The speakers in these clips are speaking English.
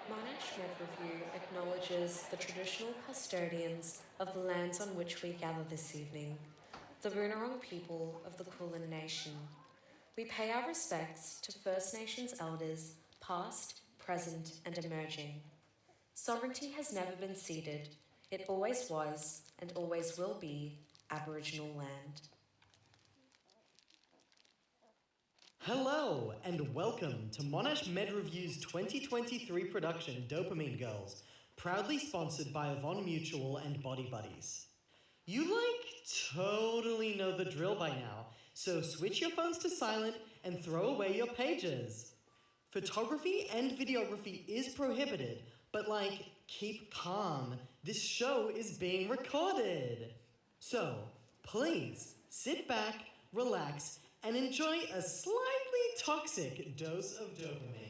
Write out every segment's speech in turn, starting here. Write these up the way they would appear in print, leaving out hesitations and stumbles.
Monash Med Review acknowledges the traditional custodians of the lands on which we gather this evening, the Boonwurrung people of the Kulin Nation. We pay our respects to First Nations elders, past, present, and emerging. Sovereignty has never been ceded. It always was, and always will be, Aboriginal land. Hello and welcome to Monash Med Review's 2023 production Dopamine Girls, proudly sponsored by Avon Mutual and Body Buddies. You totally know the drill by now, so switch your phones to silent and throw away your pages. Photography and videography is prohibited, but keep calm. This show is being recorded. So, please sit back, relax, and enjoy a slightly toxic dose of dopamine.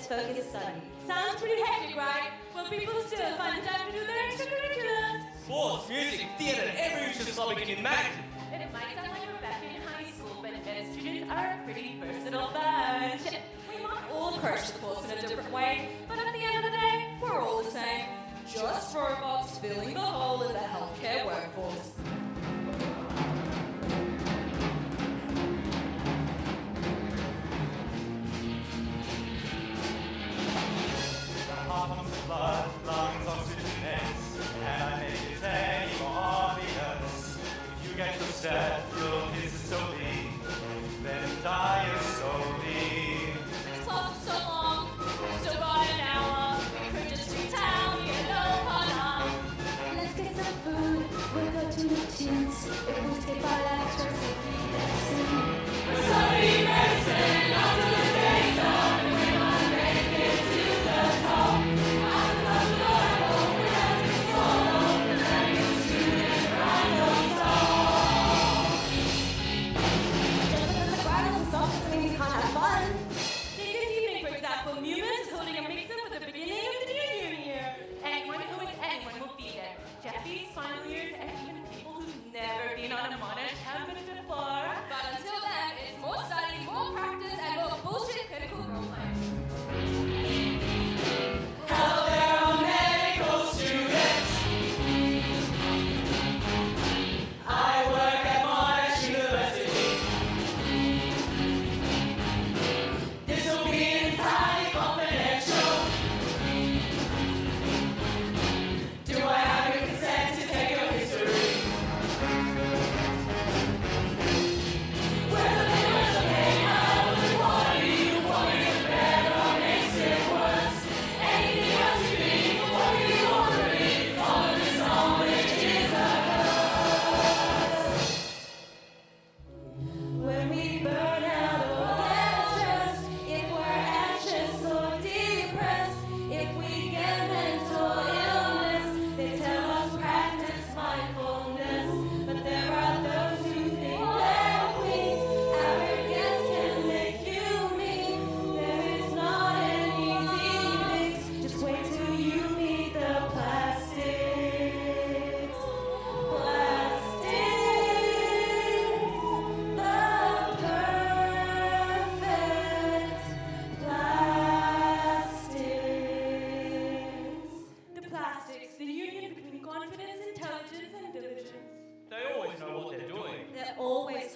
Focused study. Sounds pretty hectic, right? Well, people still find the time to do their extracurriculars. Sports, music, theatre, every interest topic can imagine. It might sound like we're back in high school, but med students are a pretty versatile bunch. We might all approach the course in a different way, but at the end of the day, we're all the same. Just robots filling the hole in the healthcare workforce. Blood, lungs, oxygen, and I make it any more obvious. If you get so sad, your kiss is so big, then it dies slowly. This class is so long, we've still got an hour. We could just do town, you know, Let's get some food, we'll go to the tea.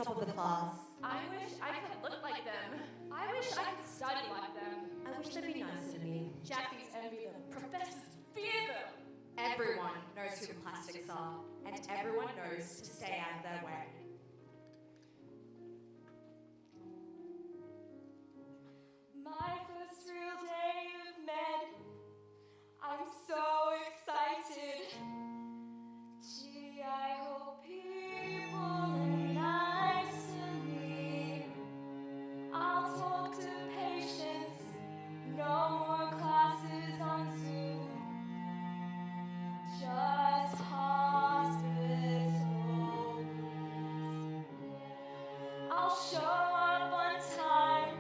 top of the class. I wish I could look like them. I wish I could study like them. I wish they'd be nicer to me. Jackies envy them. Professors fear them. Everyone knows who the plastics are, and everyone knows to stay out of their way. My first real day of med. I'm so excited. Gee, I hope people are nice to me. I'll talk to patients. No more classes on Zoom. Just hospitals. I'll show up on time.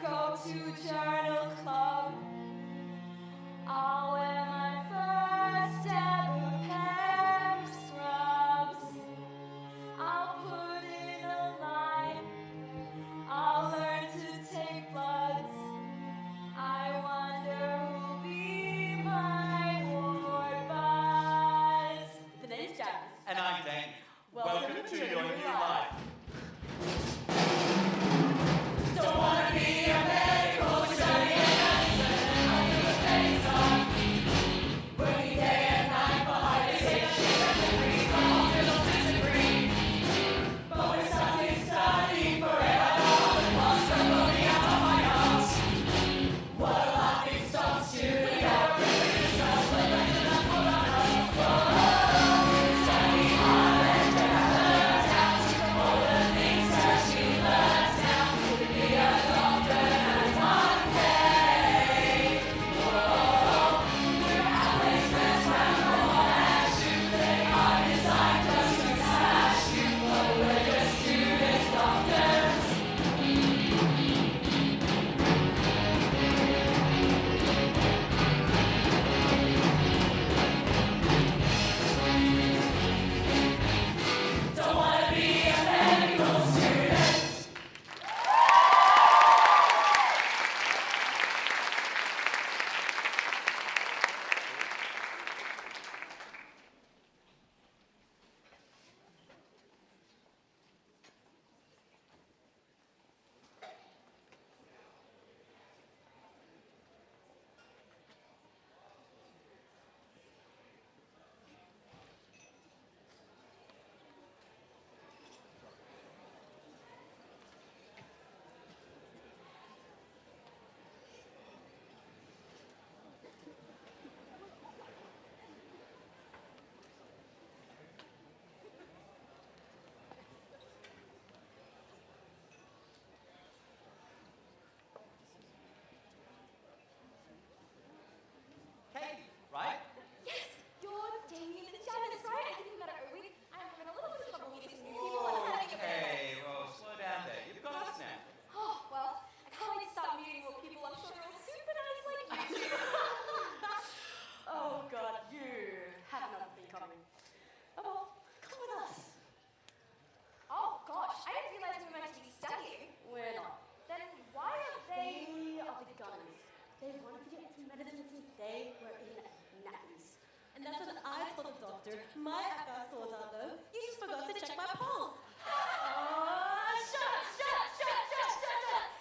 Go to journal club. I'll wear my first ever pair of scrubs. I'll put in a line. I'll learn to take bloods. I wonder who'll be my ward buzz. The name's Janice. And I'm Dan. Welcome to your new life. Don't wanna be a medical student. Working day and night behind a degrees, my hospital disagree. But we're stuck in study forever. The cost of moving out of my house. What a laughing stock student. Our privilege just like enough for us. Study hard and never doubt all the things that she left out. To be a doctor and one day. Whoa, we're at placements round the Monash. They are designed just to smash you, but we're just student doctors. Don't wanna be a medical student. Katie, right? Yes, you're Damien and Janice, right? I think we got it over with. I'm having a little bit of trouble meeting some new people and having a Okay, well, slow down there. You've got us now. Oh, well, I can't wait to start meeting more people. I'm sure they're all super nice like you two. Oh, God, you have another thing coming. Oh, well, come with us. Oh, gosh, I didn't realize we were meant to be studying. We're not. Then why are they are the gunners? They wanted to get some medicine since they were in nappies. And that's when I told the doctor, my ACA scores are low. You just forgot to check my pulse. Oh, shut!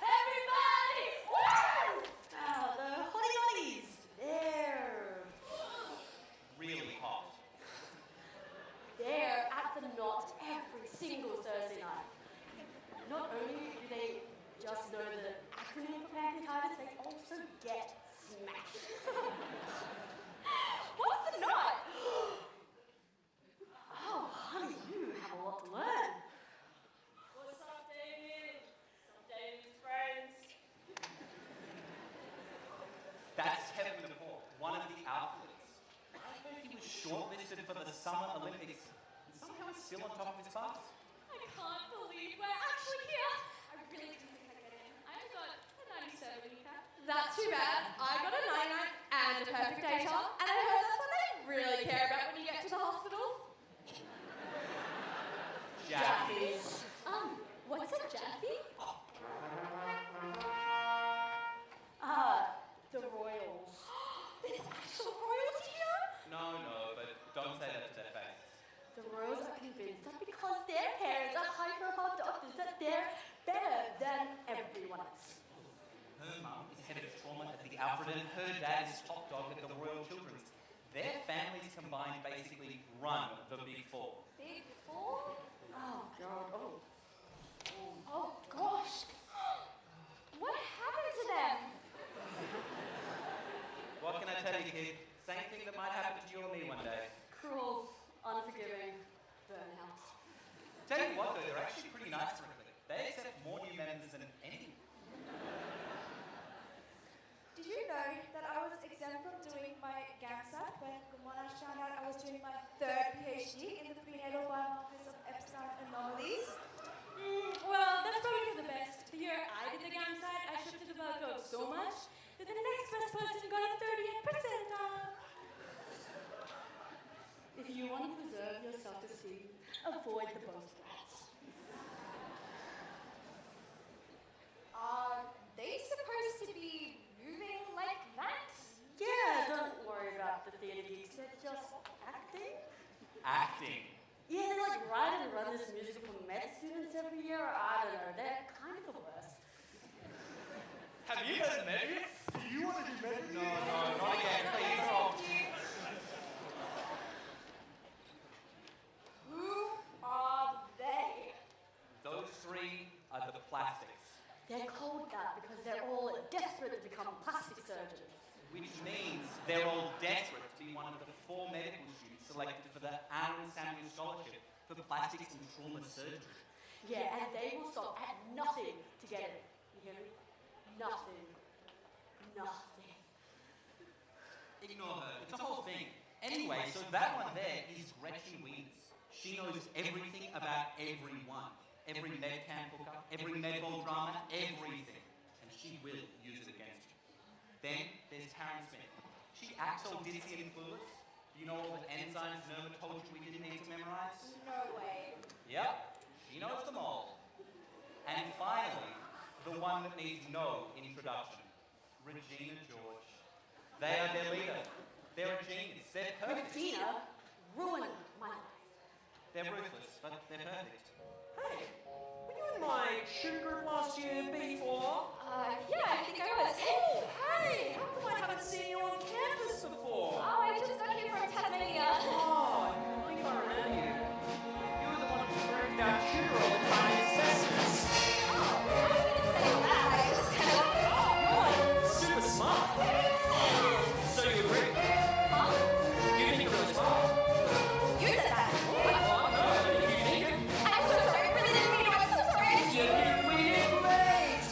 Everybody! Woo! Oh, the hottie hotties. They're Really hot. They're at the knot every single Thursday night. Not only do they just know the acronym for pancreatitis, they also get smashed. What's the knot? Oh, honey, you have a lot to learn. What's up, David? Some David's friends. That's Kevin DePaul, one of the athletes. I heard he was shortlisted for the Summer Olympics, and somehow he's still on top of his class. I can't believe we're actually here. I really do think I get in. I got a 97 recap. That's too bad. I got a 99 and a perfect data, and I heard that's what they really care about when you get to the hospital. Jaffies. What's a Jaffe? The Royals. There's actual royalty here? No, but don't say that to their face. The Royals are convinced that because their parents are high-profile Alfred and her dad is top dog at the Royal Children's. Their families combined basically run the Big Four. Big Four? Oh, God. Oh, gosh. What happened to them? What can I tell you, kid? Same thing that might happen to you or me one day. Cruel, unforgiving, burnout. Tell you what, though, they're actually pretty nice frankly. They accept more new members than any. Did you know that I was exempt from doing my GAMSAT when Monash found out I was doing my third PhD in the prenatal biomarkers of Epstein anomalies? Well, that's probably for the best. The year I did the GAMSAT, I shifted the bell curve so much that the next best person got a 38th percentile. If you want to preserve your self-esteem, avoid the boast rats. Are they supposed to be moving like that? Yeah, don't worry about the theatre geeks. They're just acting. Acting. Yeah, they like write and run this musical for med students every year. I don't know. They're kind of the worst. Have you heard of Med yet? Do you want to do better? No, not again, please. Oh. Who are they? Those three are the plastics, They're called that because they're all desperate to become plastic surgeons. which means they're all desperate to be one of the 4 medical students selected for the Aaron Samuel Scholarship for Plastics and Trauma Surgery. Yeah, and they will stop at nothing to get it. You hear me? Nothing. Nothing. Ignore her. It's a whole thing. Anyway, so that one there is Gretchen Wieners. She knows everything about everyone. Every med camp hooker, every medball drama, everything. And she will use it against you. Then there's Taryn Smith. She acts all ditzy and clueless. You know all the enzymes Norma told you we didn't need to memorize? No way. Yep, she knows them all. And finally, the one that needs no introduction, Regina George. They are their leader. They're a genius. They're perfect. Regina ruined my life. They're ruthless, but they're perfect. Hey, were you in my shoot group last year, B4? Yeah, I think I was. Hey, how come I haven't seen you on campus before? Oh, I just got here from Tasmania. Oh, I think I remember you. You were the one who broke that shooter all the time in assessments. Oh, I didn't say that. I just kind of. Super smart. So you agree? Huh? You think you're really smart? You said that. What? Oh, no, you think it? I'm so sorry. I really didn't mean to. I'm so sorry. You did really great.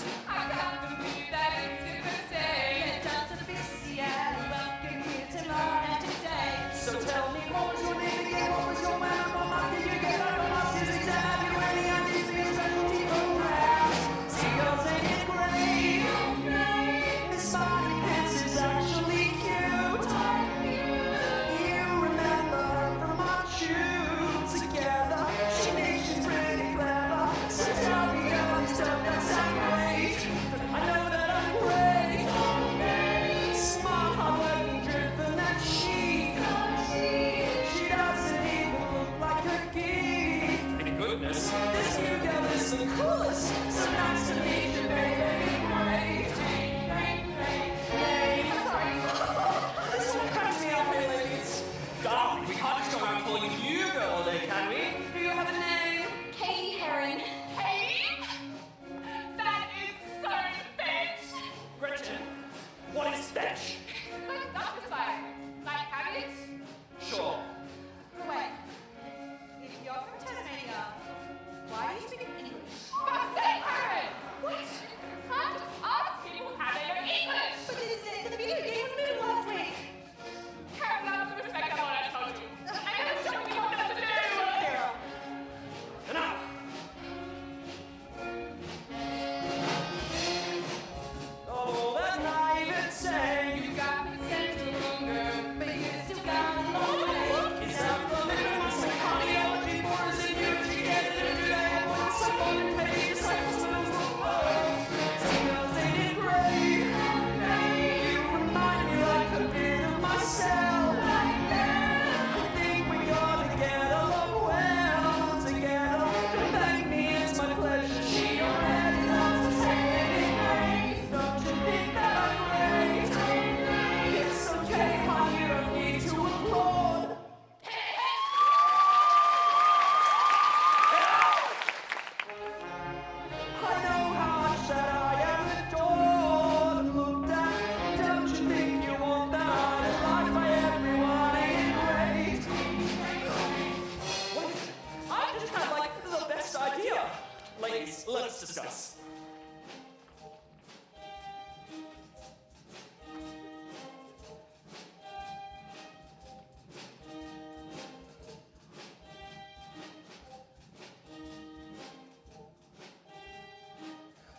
Ladies, let's discuss.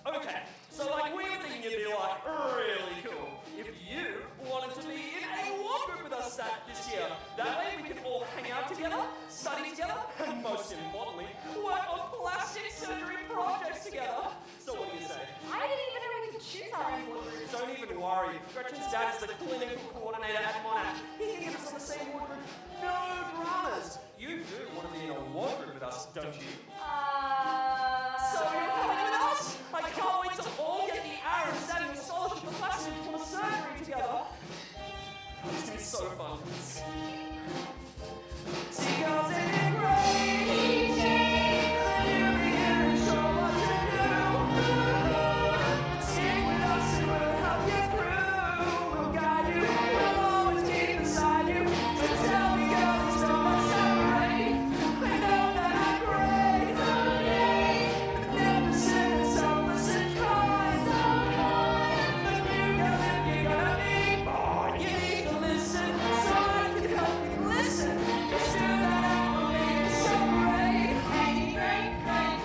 Okay, so like we were thinking it'd be like really cool if you wanted to be in a war group with us this year. That way we can all hang out together, study together, and most importantly, work on plastic surgery projects together. So what do you say? I didn't even know we could choose our own wardrobe. Don't even worry. Gretchen's dad is the clinical coordinator at Monash. He can get us on the same wardrobe. No dramas. You do want to be in a wardrobe with us, don't you? So you're coming with us? I can't wait to all get the Aaron Samuel Scholarship for Plastic for surgery together. It's gonna be so fun. See girls in the grey, and you'll be here and show what to do. Stick with us and we'll help you through. We'll guide you, we'll always be beside you. So tell me girls, don't let's separate. I know that I'm great. Magnificent and selfless and kind. But you girl, if you're gonna be born, you need to listen. So I can help you listen. Just do that and we'll make you separate. Hey, great, great.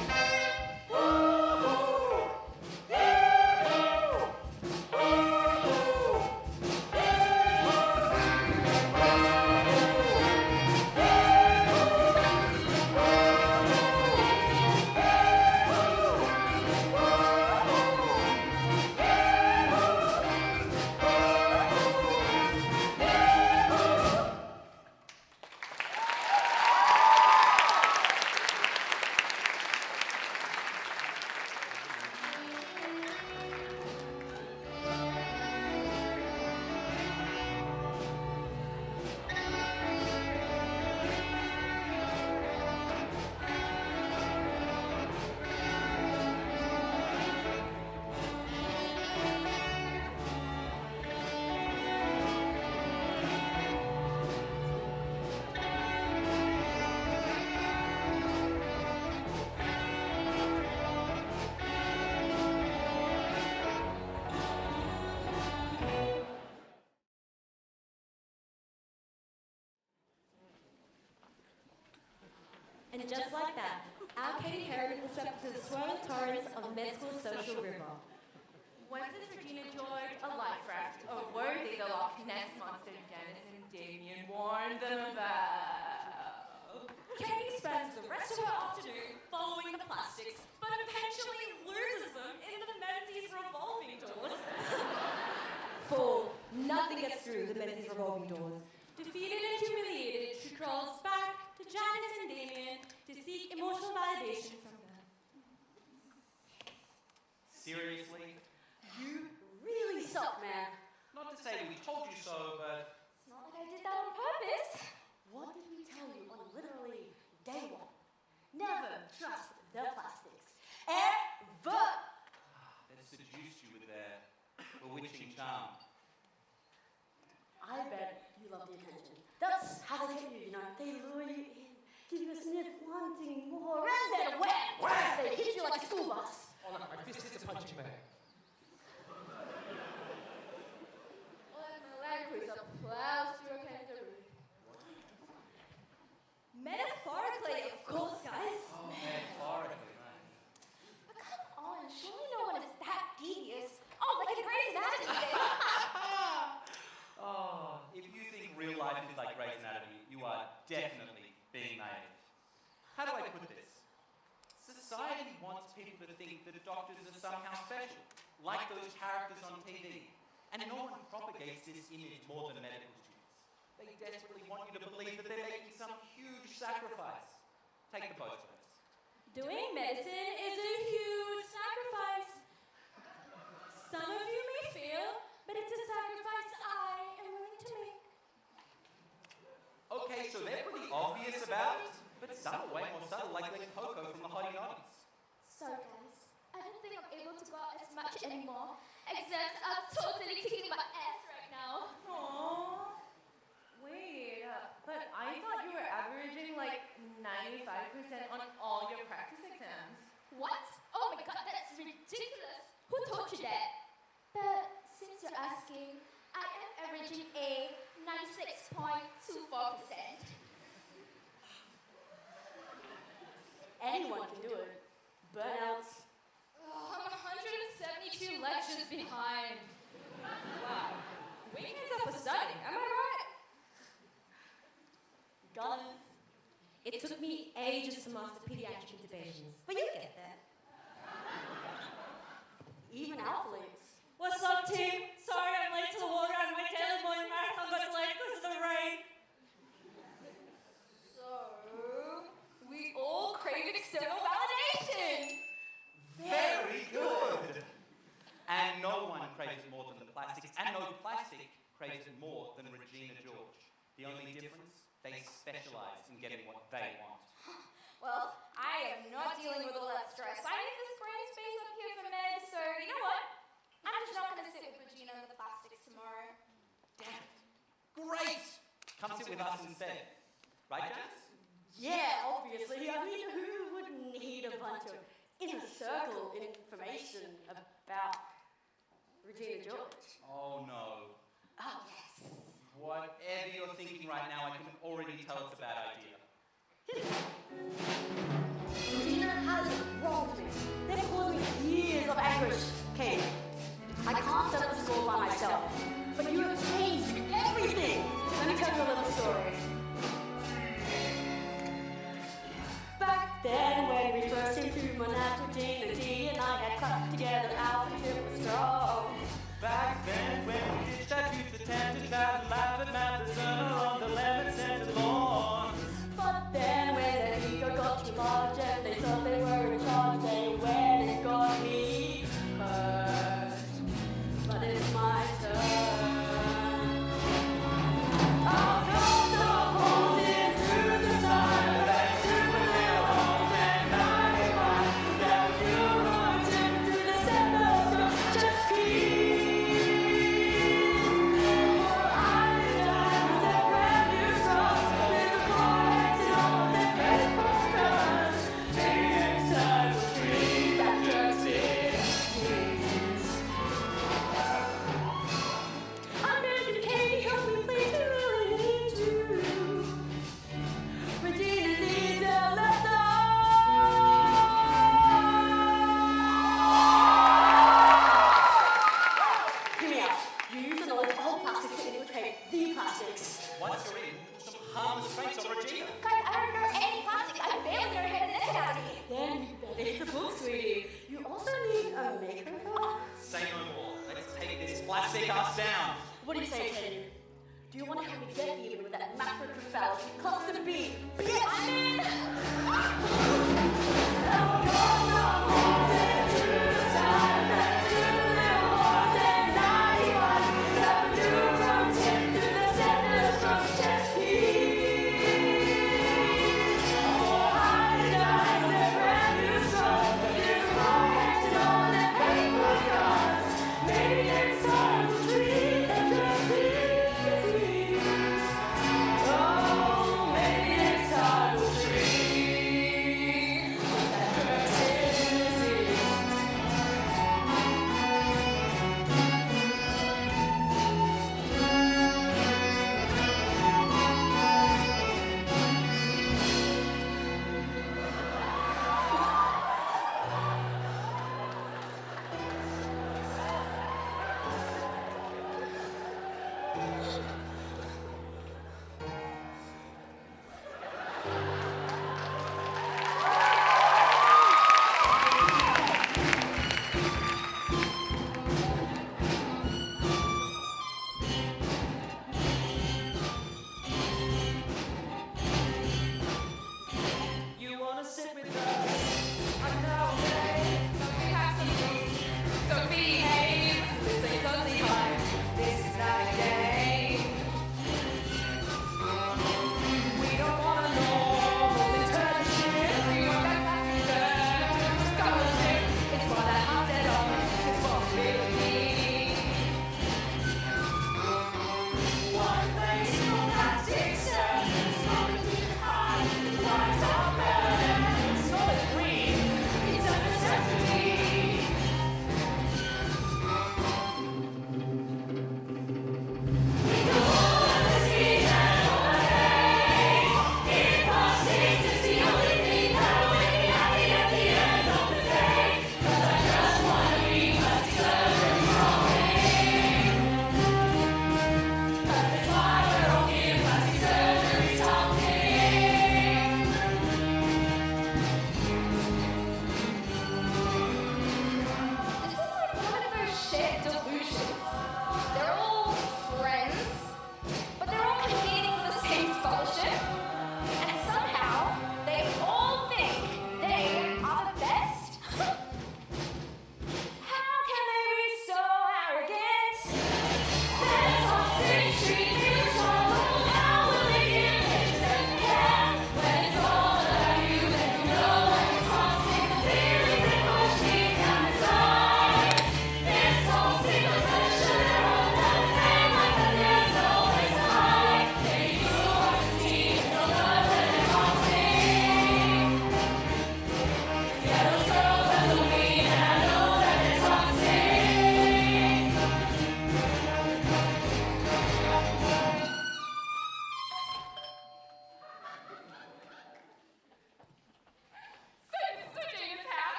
And just like that, our Katie Harrigan will step into the swirling torrents of med school social river. Once is Regina George a life raft, or worthy the Loch Ness monster Janice and Damien warned them about? Katie spends the rest of her afternoon following the plastics, but eventually loses them in the Menzies revolving doors. Fool, nothing gets through the Menzies revolving doors. Defeated and humiliated, she crawls back to Janice and Damien to seek emotional validation from them. Seriously? You really suck, man. Not to say we told you so, but It's not like I did that on purpose. What did we tell you on literally day one? Never trust the plastics. Ever! they seduced you with their bewitching charm. I bet you love the attention. That's how they get you, you know. They lure you in, give you a sniff, wanting more, and then wham! They hit you like a school bus. Oh no, my fist hits a punching bag. Or like my language that plows through a kangaroo. Metaphorically, of course, guys. Oh, metaphorically, right? But come on, surely no one is that devious. Oh, like a Grey's Anatomy. Oh, if you think real life is like Grey's Anatomy, you are definitely being naive. How do I put this? Society wants people to think that doctors are somehow special, like those characters on TV. And no one propagates this image more than medical students. They desperately want you to believe that they're making some huge sacrifice. Take the postgrads. Doing medicine is a huge sacrifice. Some of you may feel, but it's a sacrifice I am willing to make. Okay, so they're pretty obvious about it, but some are way more subtle, like the Coco from the Hottie Notties. Sorry guys, I don't think I'm able to go out as much anymore. Exams are totally kicking my ass right now. Aww. Wait, but I thought you were averaging like 95% on all your practice exams. What? anyone can do it. Burnouts. Oh, I'm 172 lectures behind. Wow. Weekends are for studying, am I right? Guns. It took me ages to master pediatric intubations, but you'll get there. Even athletes. What's up, team? Sorry I'm late to the water and my daily morning marathon got delayed because of the rain. So, we all crave external validation. Very good. And no one craves it more than the plastics, and no plastic craves it more than Regina George. The only difference, they specialise in getting what they want. Well, I am not dealing with all that stress. I need this brain space up here for med, so you know what? I'm just not going to sit with Regina and the plastics tomorrow. Damn it. Great! Come sit with us instead. Right, Janice? Yeah, obviously. I mean, who would need a bunch of inner circle information about Regina George? Oh no. Oh, yes. Whatever you're thinking right now, I can already tell it's a bad idea. Regina has wronged me. They've caused me years of anguish. Kate, I can't settle the score by myself, but you have changed everything. Let me tell you a little story. Back then, when we first came to Monash, Regina G and I had cut together, our friendship was strong. Back then, when we ditched our future tent to chat and laugh at Matheson on the lemon-scented lawn. But then when their ego got too large and they thought they were in charge, they went and got me hurt. But it's my turn. I'll go the holes into the sun, like Superman holes and 95. That you runs into the center, just keep. For I die with a brand new cross, with a cornet and all the paper cuts. Maybe next time we'll treat that just exists. I'm begging Katie, help me please, I really need you. Regina needs a lesson. Hear me out. You use the knowledge of all plastics to infiltrate the plastics. Once you're in, some harmless traits on Regina. Guys, I don't know any plastic. I barely know head and neck anatomy. Then you better hit the book, sweetie. You also need a makeover. Say no more. Let's take this plastic ass down. What do you say, Katie? Do you want to help me get even with that macrocephalus cluster B? Yeah, I'm in! Maybe next time we'll treat them just easy. Oh, maybe next time we'll treat that person.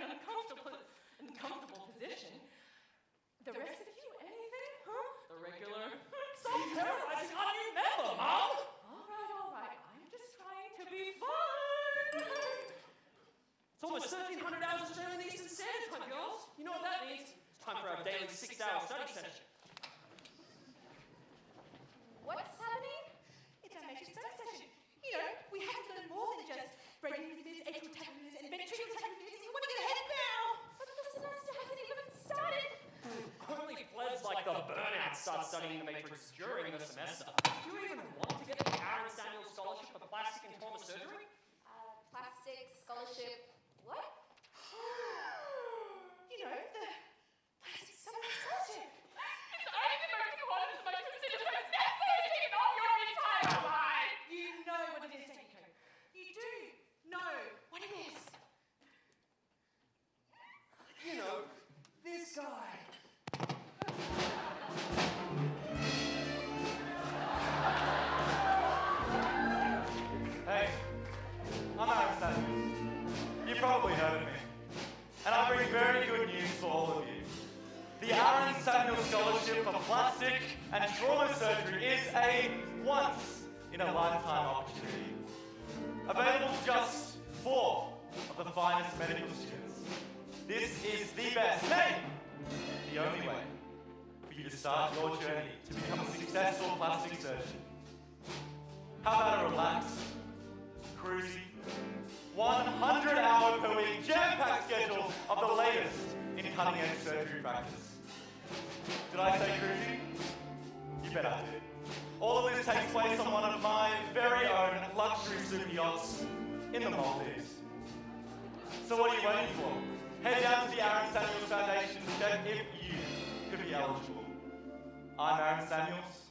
an uncomfortable position. The rest of you, anything? Huh? The regular. Stop terrorizing our new member, Mom! All right. I'm just trying to be fun. It's almost 1,300 hours Australian Eastern Standard Time, girls. You know what that means? It's time for our daily 6-hour study session. What's happening? It's our magic study session. You know, we have to learn more than just bradycardias, atrial tachycardias, and ventricular tachycardias. You want to get ahead now? But the semester hasn't even started. Only plebs like the burnout start studying the Matrix during the semester. Do you even want to get the Aaron Samuel Scholarship for Plastic and Trauma Surgery? Plastic scholarship. What? You know, the plastic scholarship. It's only the most important, the most prestigious, most necessary thing of your entire life. You know what it is, don't you? You do know what it is. You know, this guy. Hey, I'm Aaron Samuels. You've probably heard of me. And I bring very good news for all of you. The Aaron Samuel Scholarship for Plastic and Trauma Surgery is a once-in-a-lifetime opportunity. Available to just 4 of the finest medical students. This is the best, nay, the only way for you to start your journey to become a successful plastic surgeon. How about a relaxed, cruisy, 100-hour per week jam-packed schedule of the latest in cutting-edge surgery practice? Did I say cruisy? You bet I did. All of this takes place on one of my very own luxury super yachts in the Maldives. So what are you waiting for? Head down to the Aaron Samuels Foundation to check if you could be eligible. I'm Aaron Samuels,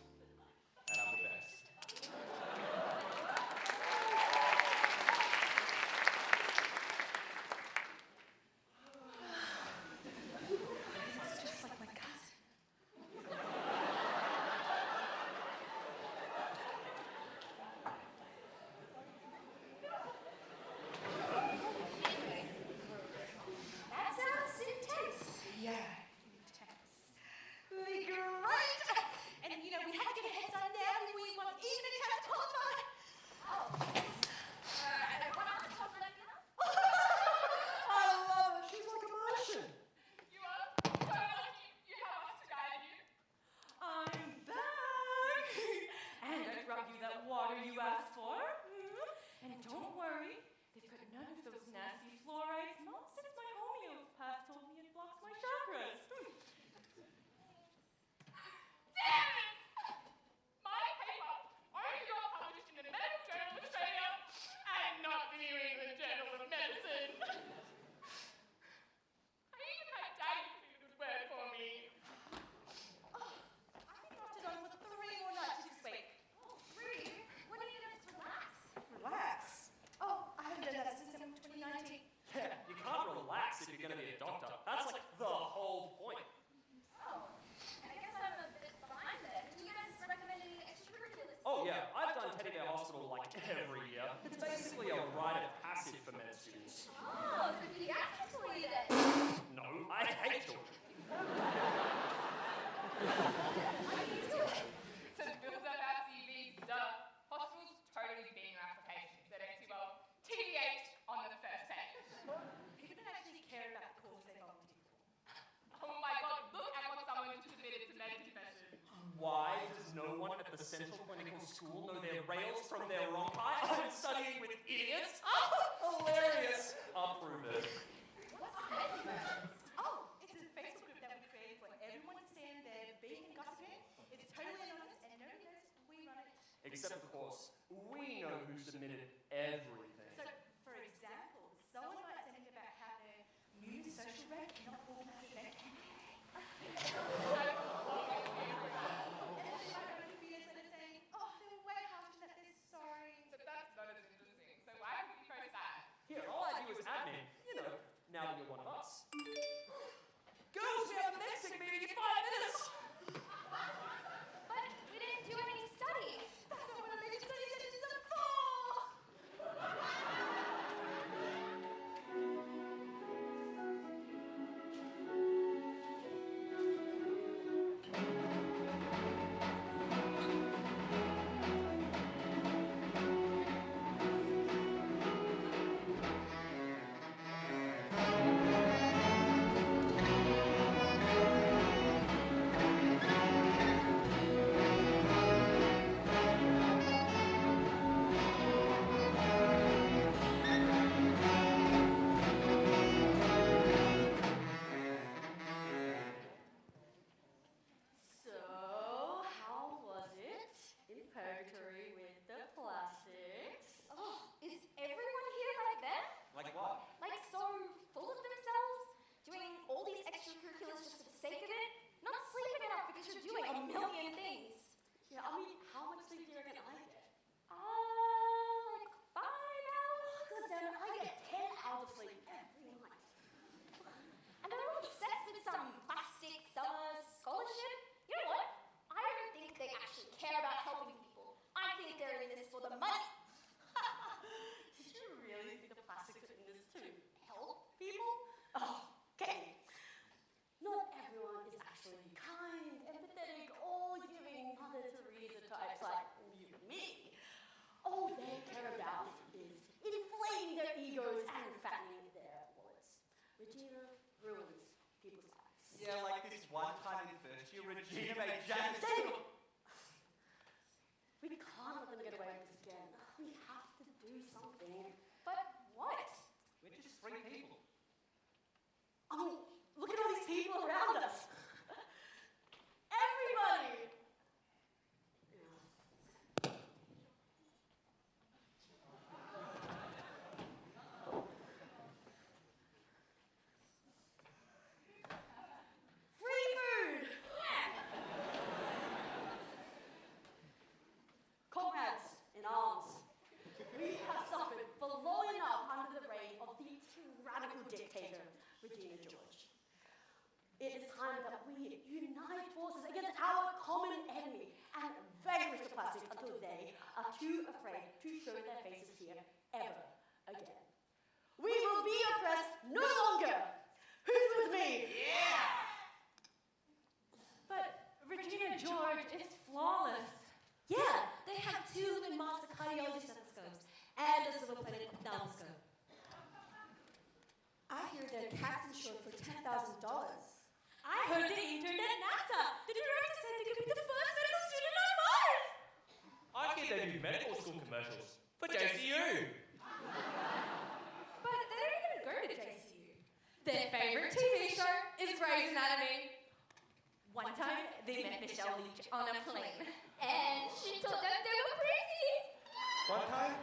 and I'm the best. It's just like my cousin. That sounds intense. Yeah, intense. Really great. And you know, we have to get a head start now if we want even a chance to qualify. Oh, yes. I want to talk like that. I love it. She's like a Martian. You are so lucky you have us to guide you. I'm back. And I brought you that water you asked for. And don't worry, they've got none of those nasty fluorides, not since my homeopath told me it blocks my chakras. Damn it! My paper only got published in the Medical Journal of Australia and not the New England Journal of Medicine. I even had Daddy put in a good word for me. Oh, I think I opted on for 3 more nights this week. Oh, 3? When are you going to relax? Relax? Oh, I haven't done that since December 2019. Yeah, you can't relax if you're going to be a doctor. That's like the whole point. Oh, I guess I'm a bit behind then. Do you guys recommend any extracurriculars? Oh yeah, I've done Teddy Bear Hospital like every year. It's basically a rite of passage for med students. Oh, the pediatrics for you then. No, I hate children. How do you do it? So to build up our CVs, duh. Hospitals totally being our applications. They don't see well TBH on the first page. People don't actually care about the cause they volunteer for. Oh my god, look at what someone just submitted to med confession. Why does no one at the Central Clinical School know their rails from their ronchi? I'm studying with idiots. Oh, hilarious. Approve it. What's Mediverse? Oh, it's a Facebook group that we created for everyone to stand their beef and gossip in. It's totally anonymous and nobody knows we run it. Except, of course, we know who submitted everything. So, for example, someone might send in about how their new social rec cannot organize an event. And then they might go to videos that are saying, oh, they were way harsh and that they're sorry. But that's not as interesting. So why would you post that? Here, all I do is admin. You know, now that you're one of us. Girls, we have the next sick meeting in 5 minutes. But we didn't do any study. That's not what a major study session is for. the money. Did you really think the plastics were in this to help people? Oh, okay. Not everyone is actually kind, empathetic, or giving Mother Teresa types like you and me. All they care about is inflating their egos and fattening their wallets. Regina ruins people's lives. Yeah, like this one time in first year, Regina made Janice. Daniel! We can't let them get away with this again. We have to do something. But what? We're just 3 people. I mean, look at all these people around us. Everybody! Free food! Comrades in arms, we have suffered for long enough under the reign of the tyrannical dictator, Regina George. It is time that we unite forces against our common enemy and vanquish the plastics until they are too afraid to show their faces here ever again. We will be oppressed no longer! Who's with me? Yeah! But Regina George is flawless. Yeah, they have 2 living master cardiology stethoscopes and a silver-plated ophthalmoscope. I hear their cat's insured for $10,000. I heard they interned at NASA. The director said they could be the first medical student on Mars. I hear they do medical school commercials for JCU. But they don't even go to JCU. Their favorite TV show is Grey's Anatomy. One time, they met Michelle Leach on a plane. And she told them they were crazy. One time,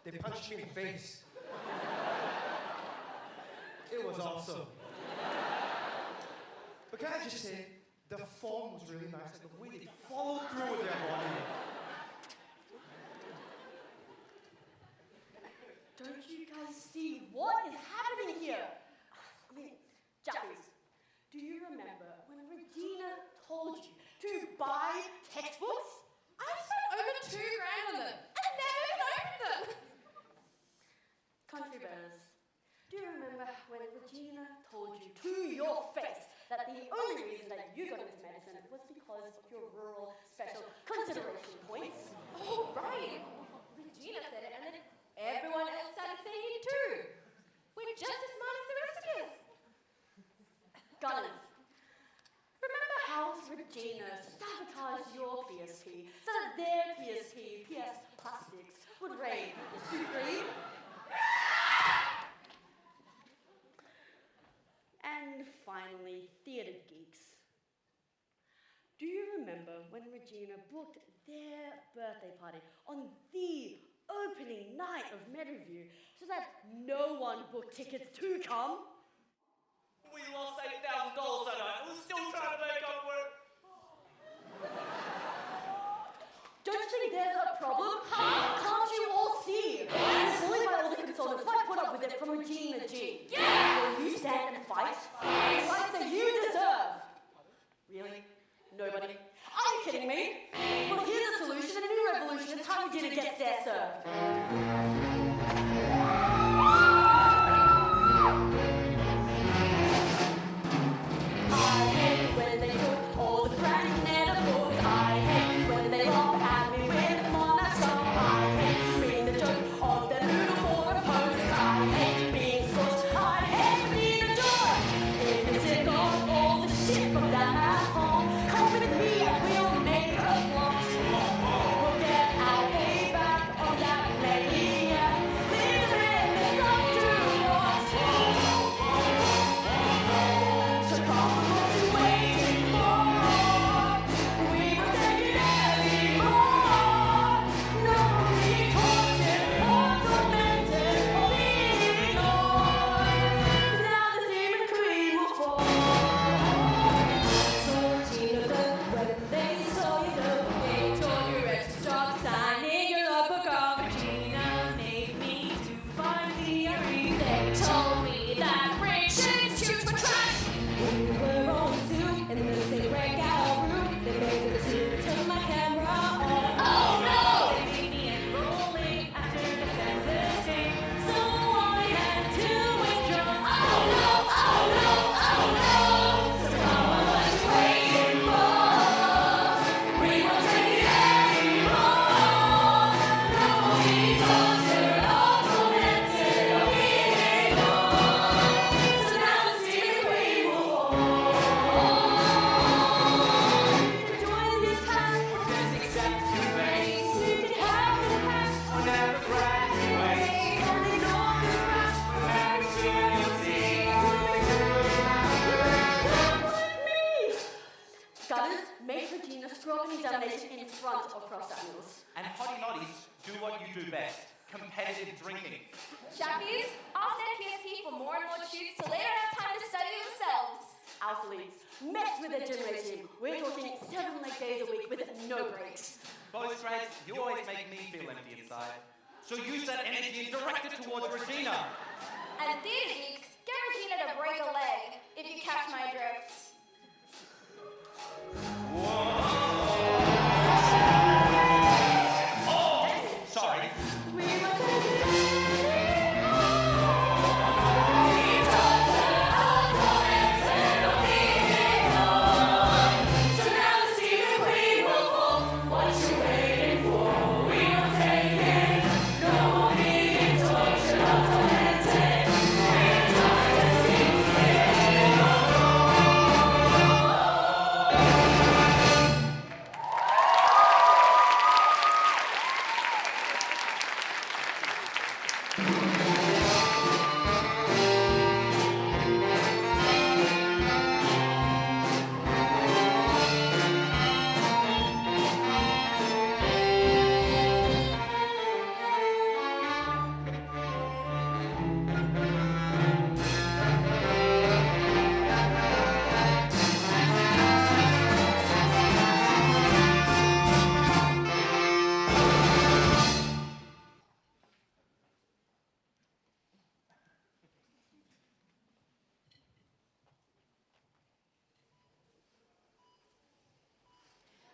they punched me in the face. It was awesome. But can I just say, the form was really nice, and the way they followed through with their body. Don't you guys see what is happening here? I mean, Jaffies, do you remember when Regina told you to buy textbooks? I spent over $2,000 on them and never even opened them. Country bears, do you remember when Regina told you to your face that the only reason that you got into medicine was because of your rural special consideration points? Oh, right. Regina said it, and then everyone else started saying it too. We're just as smart as the rest of us. Gunners, remember how Regina sabotaged your PSP so that their PSP, PS Plastics, would reign supreme? And finally, theatre geeks. Do you remember when Regina booked their birthday party on the opening night of MedReview so that no one booked tickets to come? We lost $8,000 that night. We're still trying to make up for it. Don't you think there's a problem? Can't you all see? I'm bullied by all the consultants. Why put up with it from Regina G? Yeah! Will you stand and fight? The fight that you deserve! Really? Nobody? Are you kidding me? Well, here's a solution. A new revolution. It's time we didn't get there served. I hate when they put all the crank edibles. I hate when they laugh at me with monarch stuff. I hate reading the joke of the noodle for a post. I hate being scorched. I hate being a jerk. If you're sick of all the shit from that at home, come with me and we'll make a plot. We'll get our payback on that maniac. amount of cross animals. And hottie noddies do what you do best, competitive drinking. Chappies, ask their PSP for more and more shoots till they don't have time to study themselves. Athletes, mess with their gym regime. We're talking 7 leg days a week with no breaks. Postgrads, you always make me feel empty inside. So use that energy and direct it towards Regina. And theatre geeks, get Regina to break a leg, if you catch my drift. Oh, sorry.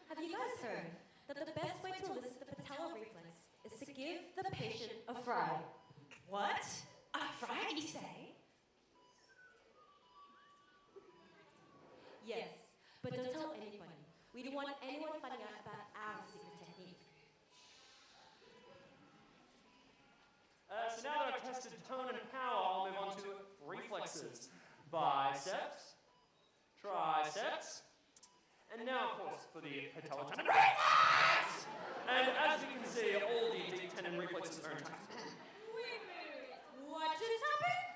Have you guys heard that the best way to elicit the patellar reflex is to give the patient a fry? What? A fry, you say? Yes, but don't tell anybody. We don't want anyone finding out about our secret technique. So now that I've tested tone and power, I'll move on to reflexes. Biceps, triceps, and now, of course, for the patellar tendon reflex! And as you can see, all the deep tendon reflexes are intact. What just happened?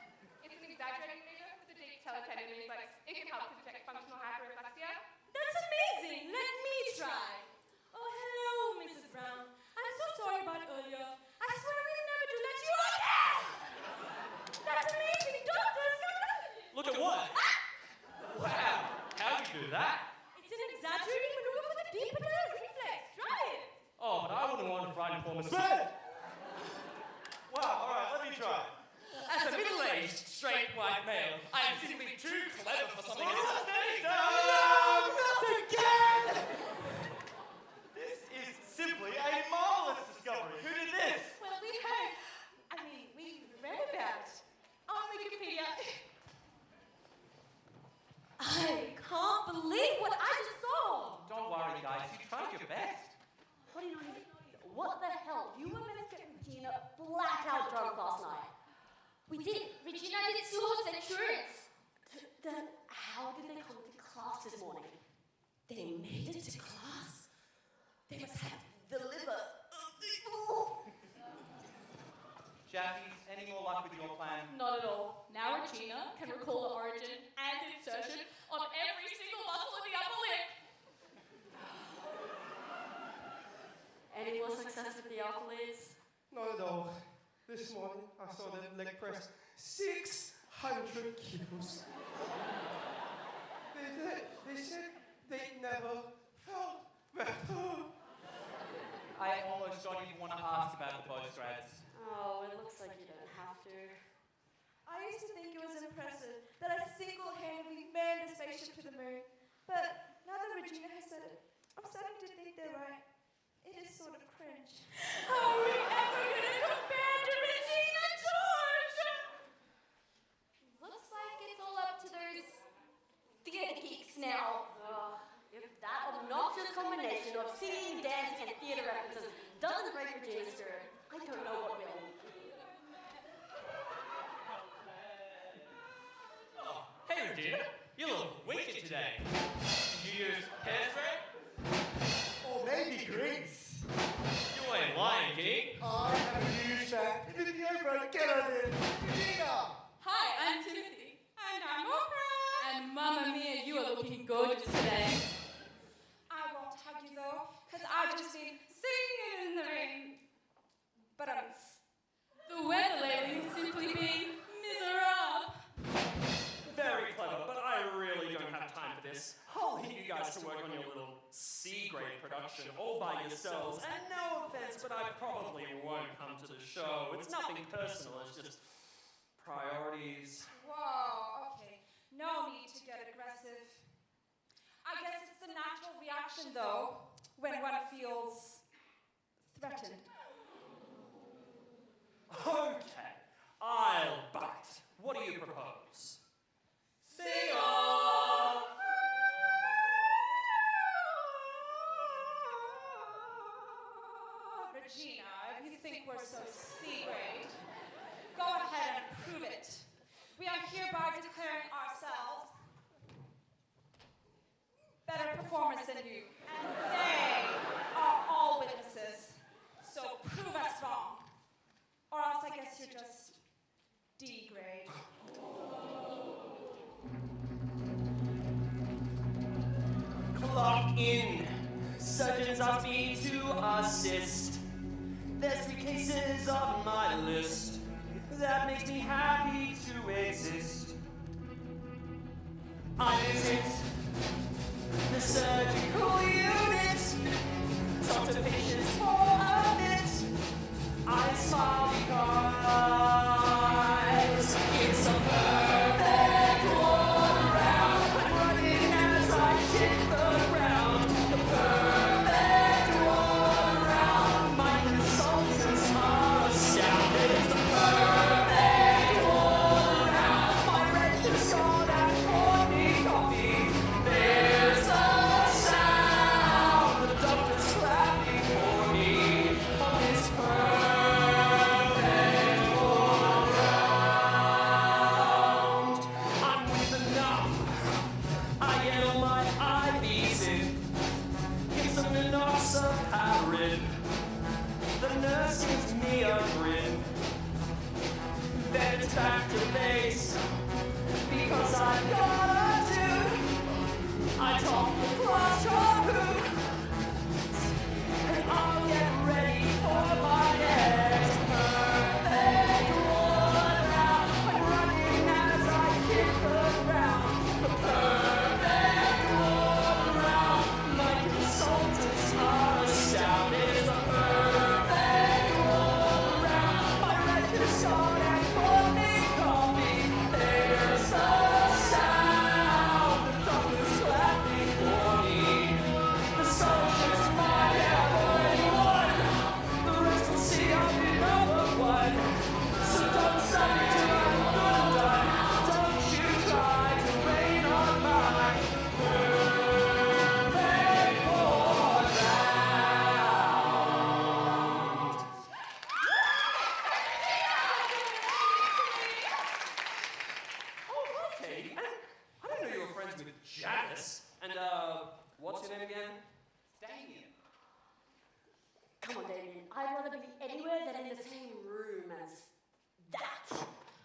It's an exaggerated measure for the deep teletendon reflex. It can help to detect functional hyperreflexia. That's amazing! Let me try! Oh, hello, Mrs. Brown. I'm so sorry about earlier. I swear we'll never do that to you again! That's amazing! Doctors, come on! Look at what? Wow, how'd you do that? It's an exaggerated maneuver for the deep patellar reflex. Try it! Oh, but I wouldn't want to frighten poor Mrs. Bed! Wow, alright, let me try. As a middle-aged, straight white male, I am simply too clever for something as Not again! This is simply a marvelous discovery. Who did this? Well, we heard, we read about it on Wikipedia. I can't believe what I just saw! Don't worry, guys. You tried your best. What the hell? You were meant to get Regina blackout drunk last night. We did. Regina did 2 whole centurions. Then how did they come to class this morning? They made it to class. They must have the liver of the Jaffies, any more luck with your plan? Not at all. Now Regina can recall the origin and insertion of every single muscle in the upper lip. Any more success with the athletes? Not at all. This morning, I saw them leg press 600 kilos. They said they never felt better. I almost don't even want to ask about the postgrads. Oh, it looks like you don't have to. I used to think it was impressive that I single-handedly manned a spaceship to the moon. But now that Regina has said it, I'm starting to think they're right. It is sort of cringe. How are we ever going to compare to Regina George? Looks like it's all up to those theatre geeks now. If that obnoxious combination of singing, dancing, and theatre references doesn't break Regina's spirit, I don't know what will. Oh, hey Regina, you look wicked today. Did you use hairspray? Or maybe grease. You ain't lying, King. I have a new shack. It's the over. Get on it. Regina! Hi, I'm Timothy. And I'm Oprah. And Mamma Mia, you are looking gorgeous today. I won't hug you though, because I've just been guys to work on your little C-grade production all by yourselves. And no offense, but I probably won't come to the show. It's nothing personal, it's just priorities. Whoa, okay. No need to get aggressive. I guess it's the natural reaction, though, when one feels threatened. Okay, I'll bite. What do you propose? Sing off! Regina, if you think we're so C-grade, go ahead and prove it. We are hereby declaring ourselves better performers than you, and they are all witnesses. So prove us wrong, or else I guess you're just D-grade. Clock in. Surgeons ask me to assist. There's 3 cases on my list. That makes me happy to exist. I visit the surgical unit. Talk to patients for a bit. I smile because it's a perfect all around. I'm running as I hit the ground. The perfect all around. My consultants are astounded. It's the perfect all around. My registrar that poured me coffee. There's a sound. The doctor's clapping for me on this perfect all around. I'm with enough. I get all my IVs in. Give some enoxaparin. The nurse gives me a grin. Then it's back to base. Because I've got a dude. I talk the class talk. And I'll get ready for my next perfect all around. I'm running as I hit the ground. The perfect all around. My consultants are astounded. It's the perfect all around. My registrar that poured me coffee. There's a sound. The doctor's clapping for me. The soldiers might have already won. The rest will see I'll be number 1. So don't stop me till I'm good and done. Don't you try to rain on my perfect all round. Oh, okay. I didn't know you were friends with Janice. And, what's your name again? Damien. Come on, Damien. I'd rather be anywhere than in the same room as that.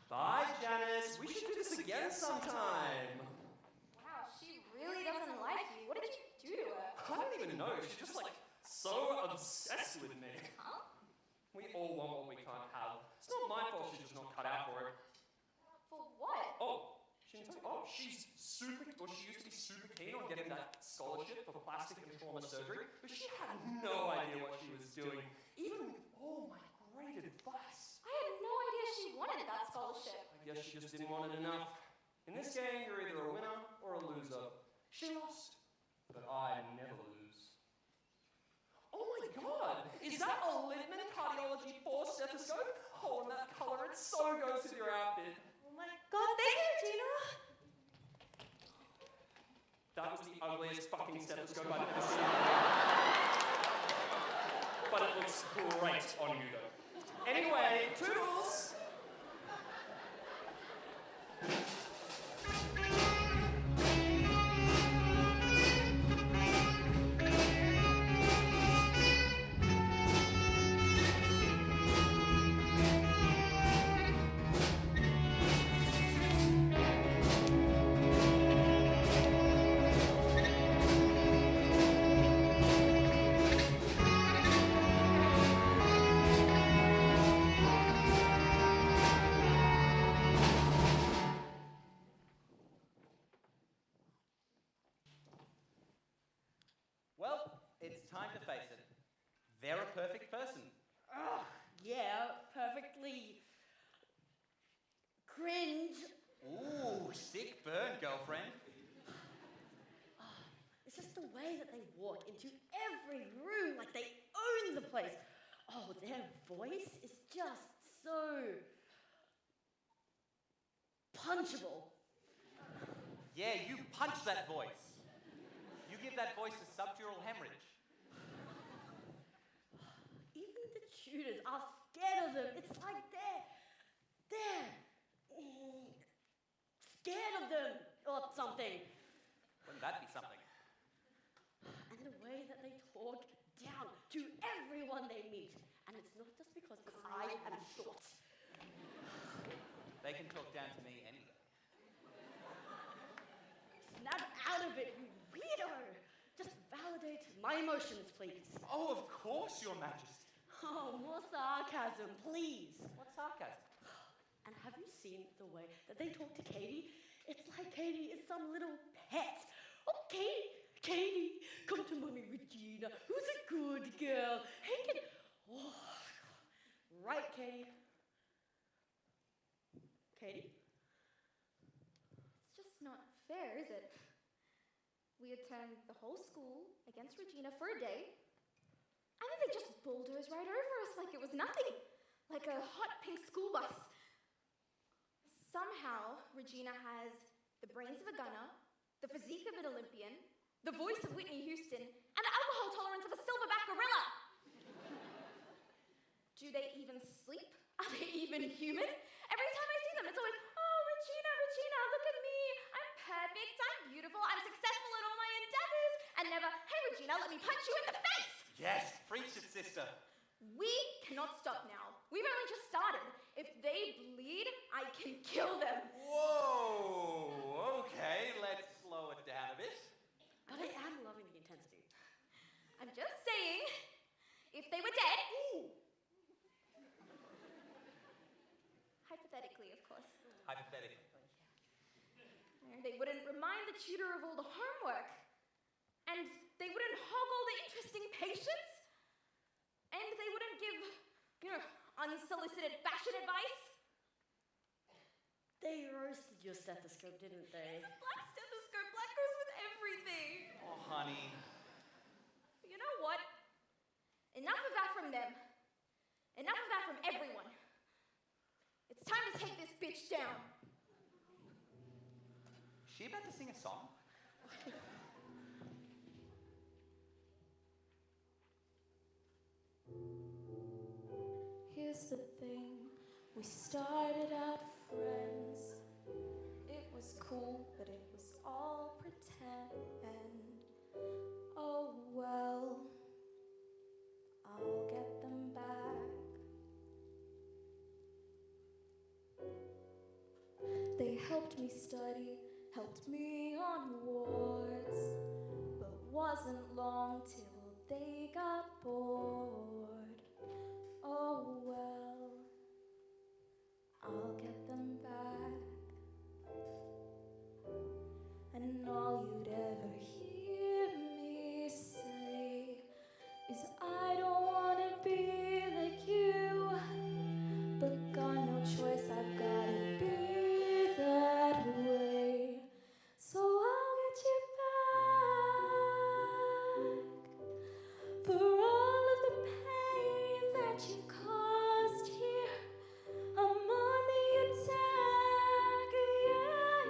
Bye, Janice. We should do this again sometime. Wow, she really doesn't like you. What did you do to her? I don't even know. She's just like so obsessed with me. Huh? We all want what we can't have. It's not my fault she's just not cut out for it. For what? Oh, she didn't tell you. Oh, she used to be super keen on getting that scholarship for plastic and trauma surgery, but she had no idea what she was doing, even with all my great advice. I had no idea she wanted that scholarship. I guess she just didn't want it enough. In this game, you're either a winner or a loser. She lost, but I never lose. Oh my god! Is that a Littman Cardiology 4 stethoscope? Oh, and that color, it so goes with your outfit. Oh my god, thank you, Regina. That was the ugliest fucking stethoscope I've ever seen. But it looks great on you though. Anyway, toodles! time to face it. They're a perfect person. Ugh, yeah, perfectly cringe. Ooh, sick burn, girlfriend. It's just the way that they walk into every room like they own the place. Oh, their voice is just so punchable. Yeah, you punch that voice. You give that voice a subdural hemorrhage. Even the tutors are scared of them. It's like they're scared of them or something. Wouldn't that be something? And the way that they talk down to everyone they meet. And it's not just because I am short. They can talk down to me any day. Snap out of it, you weirdo! Just validate my emotions, please. Oh, of course, Your Majesty. Oh, more sarcasm, please. What's sarcasm? And have you seen the way that they talk to Katie? It's like Katie is some little pet. Oh, Katie, come to Mummy Regina, who's a good girl. Hey, oh, right, Katie. Katie? It's just not fair, is it? We had turned the whole school against Regina for a day, and then they just bulldoze right over us like it was nothing, like a hot pink school bus. Somehow, Regina has the brains of a gunner, the physique of an Olympian, the voice of Whitney Houston, and the alcohol tolerance of a silverback gorilla. Do they even sleep? Are they even human? Every time I see them, it's always, oh, Regina, look at me. I'm perfect, I'm beautiful, I'm successful in all my endeavors, and never, hey, Regina, let me punch you in the face. Yes, preach it, sister. We cannot stop now. We've only just started. If they bleed, I can kill them. Whoa, okay, let's slow it down a bit. But I am loving the intensity. I'm just saying, if they were dead, hypothetically, of course, Hypothetically. they wouldn't remind the tutor of all the homework, and they wouldn't hog all the interesting patients, and they wouldn't give, unsolicited fashion advice. They roasted your stethoscope, didn't they? It's a black stethoscope. Black goes with everything. Oh, honey. You know what? Enough of that from them. Enough of that from everyone. It's time to take this bitch down. Is she about to sing a song? Here's the thing, we started out friends. It was cool, but it was all pretend. Oh well, I'll get them back. They helped me study, helped me on wards, but wasn't long till they got bored. Oh well, I'll get them back. And all you'd ever hear me say is I don't wanna be like you, but got no choice, I've gotta be that way. So I'll get you back for all of the pain that you've caused here. I'm on the attack, yeah.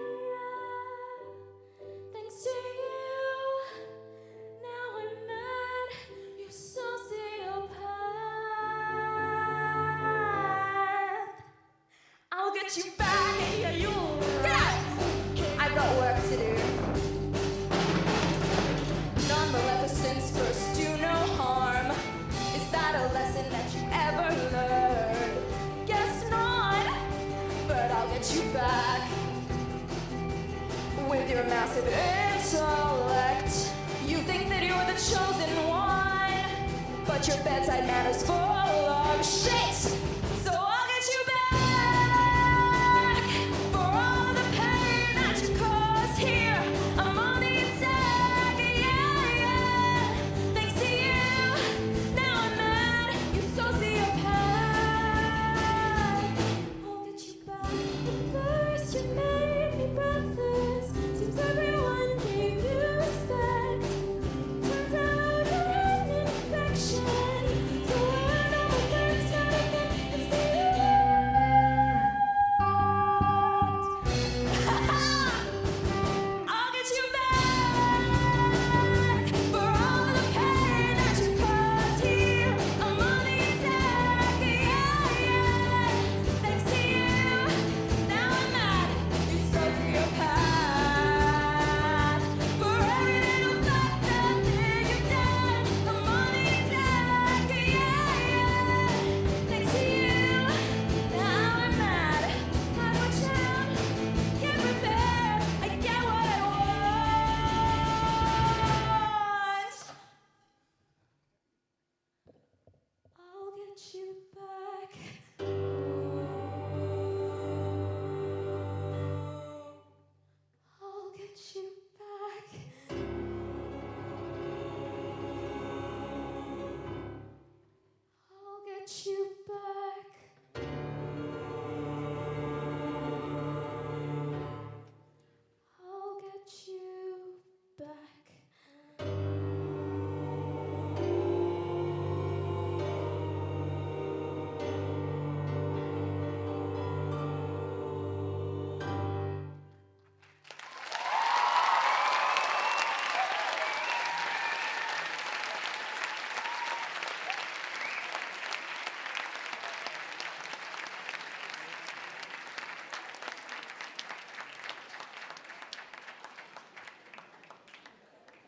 Thanks to you, now I'm mad, you sociopath. I'll get you back, yeah, you'll get out. I've got work to do. Nonmaleficence first do no harm. Is that a lesson that you ever learned? Guess not, but I'll get you back. With your massive intellect, you think that you're the chosen one, but your bedside manner's full of shit. So I'll get you back for all of the pain that you caused here. I'm on the attack, yeah. Thanks to you,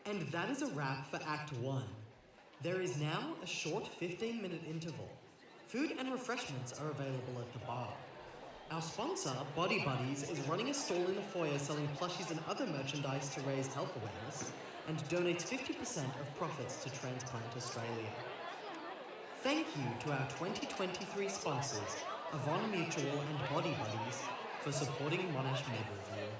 And that is a wrap for Act 1. There is now a short 15-minute interval. Food and refreshments are available at the bar. Our sponsor, Body Buddies, is running a stall in the foyer selling plushies and other merchandise to raise health awareness and donates 50% of profits to Transplant Australia. Thank you to our 2023 sponsors, Avon Mutual and Body Buddies, for supporting Monash Med Review.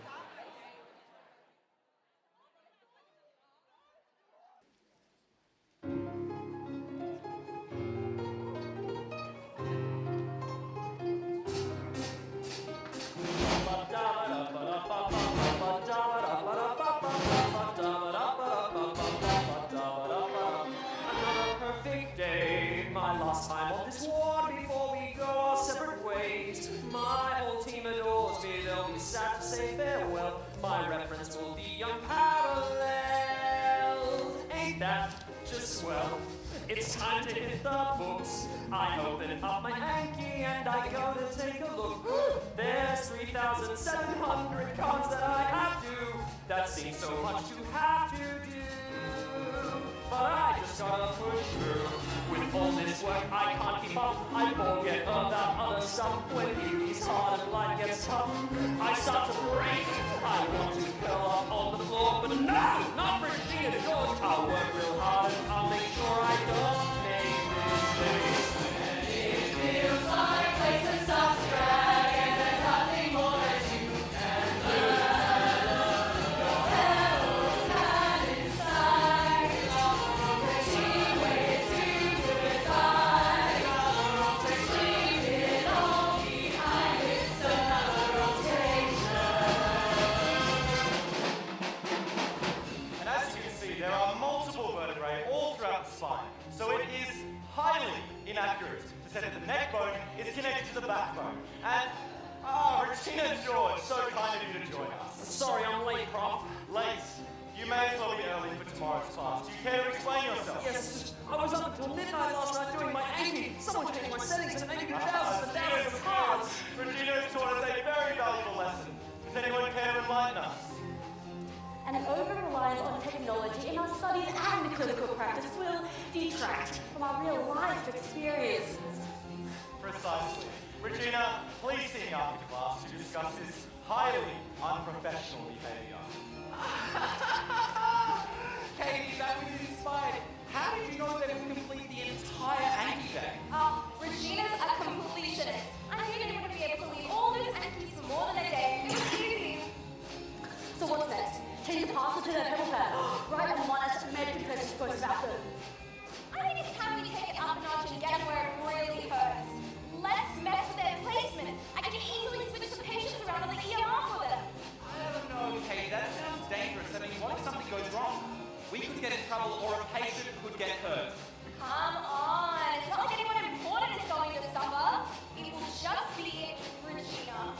Another perfect day, my last time on this ward before we go our separate ways. My whole team adores me, they'll be sad to say farewell. My reference will be unparalleled. Ain't that just swell? It's time to hit the books. I open up my hanky and I go to take a look. There's 3,700 cards that I have to. That seems so much to have to do. But I just gotta push through. With all this work I can't keep up. I forget about other stuff. When beauty's hard and life gets tough, I start to break. I want to curl up on the floor, but no, not Regina George. I'll work real hard and I'll make sure I don't make mistakes. When it feels like places stop drag and there's nothing more that you can do. Your hell had inside. Pretty way to goodbye. Leave it all behind. It's another rotation. And as you can see, there are multiple vertebrae all throughout the spine, so it is highly inaccurate to say that the neck bone is connected to the backbone. And, Regina George, so kind of you to join us. Sorry, I'm late, Prof. Late. You may as well be early for tomorrow's class. Do you care to explain yourself? Yes, I was up until midnight last night doing my Anki. Someone changed my settings and making thousands and thousands of cards. Regina has taught us a very valuable lesson. Does anyone care to enlighten us? An over-reliance on technology in our studies and clinical practice will detract from our real-life experiences. Precisely. Regina, please see me after class to discuss this highly unprofessional behaviour. Katie, that was inspired. How did you know they would complete the entire Anki day? Regina's a completionist. I knew they wouldn't be able to leave all those Ankies for more than a day. It was easy. So what's next? Change the parcel to their pebble pad. Write a Monash Med Confessions post about them. I think it's time we take it up a notch and get where it really hurts. Let's mess with their placement. I can easily switch the patients around on the EMR for them. I don't know, Katie. That sounds dangerous. I mean, what if something goes wrong? We could get in trouble or a patient could get hurt. Come on. It's not like anyone important is going to suffer. It will just be Regina.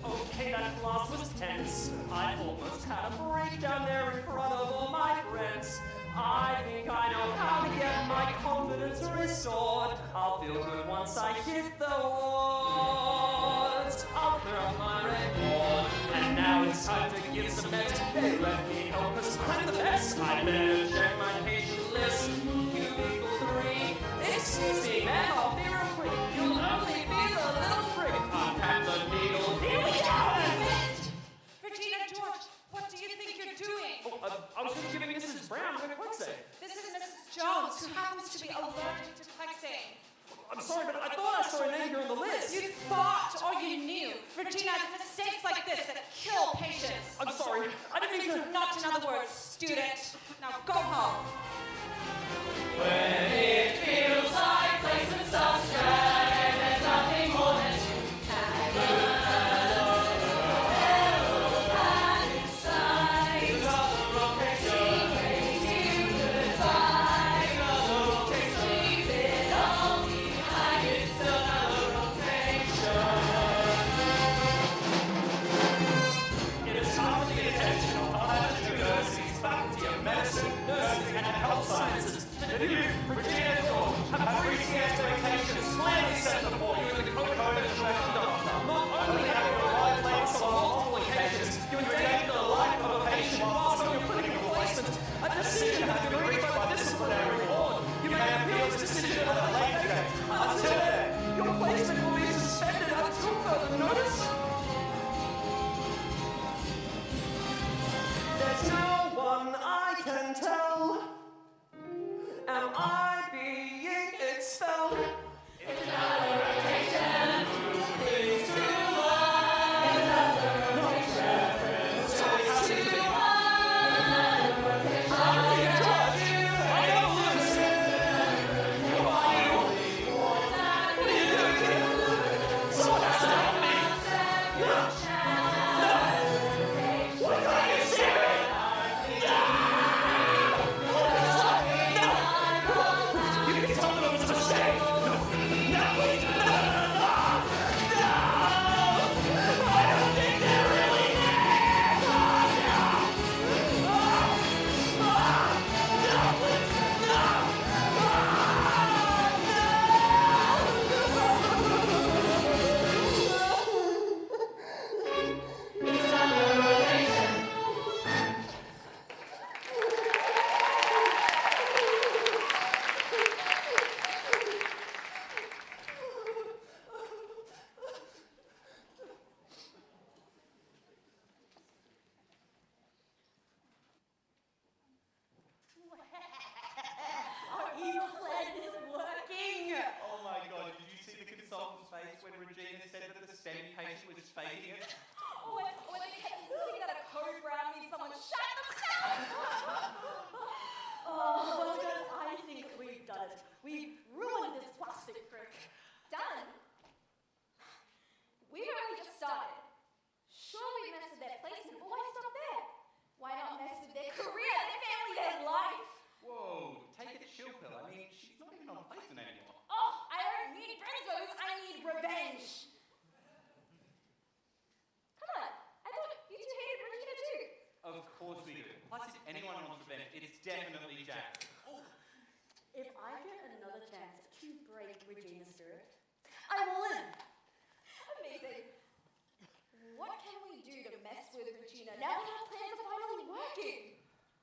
Okay, that class was tense. I almost had a breakdown there in front of all my friends. I think I know how to get my confidence restored. I'll feel good once I hit the wards. I'll clear up my report. And now it's time to give some meds. They let me help cause I'm the best. I better check my patient list. Cubicle 3. Excuse me, man, I'll be real quick. You'll only be the little prick. Unpack the needle. Here we go! Regina George, what do you think you're doing? Oh, I was just giving Mrs. Brown a Quexay. This is Mrs. Jones, who happens to be allergic to Plexane. I'm sorry, but I thought I saw her name here on the list. You thought or you knew. Regina, it's mistakes like this that kill patients. I'm sorry. I didn't mean to. Not in other words, student. Now go home. When it feels like placement stops drag and there's nothing more that you can do. Faculty of Medicine, Nursing, and Health Sciences. The new Regina anyone wants revenge, it's definitely Jack. If I get another chance to break Regina's spirit, I'm all in. Amazing. What can we do to mess with Regina now that our plans are finally working?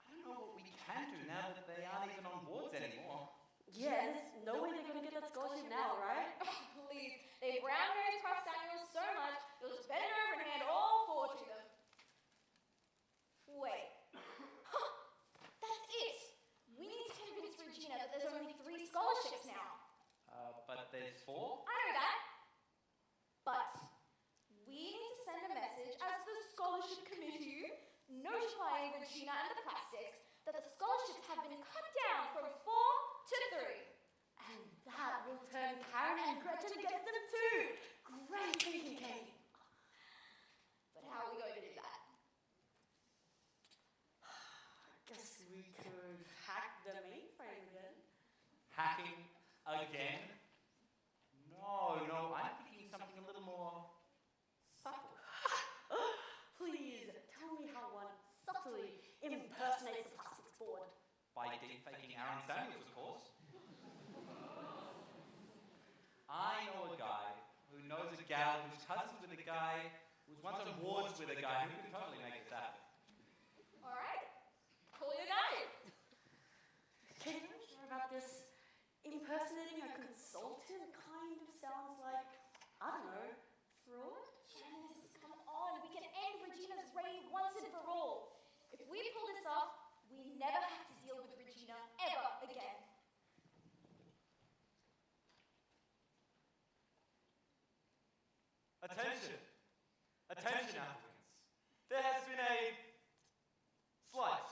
I don't know what we can do now that they aren't even on boards anymore. Yeah, there's no way they're gonna get that scholarship now, right? Oh, please. They brown-nosed Prof. Samuel so much, you'll just bend over and hand all four to them. Wait. Huh. That's it. We need to convince Regina that there's only 3 scholarships now. But there's 4? I know that. But we need to send a message as the scholarship committee notifying Regina and the plastics that the scholarships have been cut down from 4 to 3. And that will turn Karen and Gretchen against them too. Great thinking, Kate. But how are we going to do that? Guess we could hack the mainframe again. Hacking again? No, I'm thinking something a little more subtle. Please tell me how one subtly impersonates the plastics board. By deep-faking Aaron Samuels, of course. I know a guy who knows a gal who's cousins with a guy who was once on boards with a guy who can totally make this happen. All right. Call your guy. Kate, I'm not sure about this. Impersonating a consultant kind of sounds like, I don't know, fraud? Janice, come on. We can end Regina's reign once and for all. If we pull this off, we never have to deal with Regina ever again. Attention! Attention, applicants. There has been a slight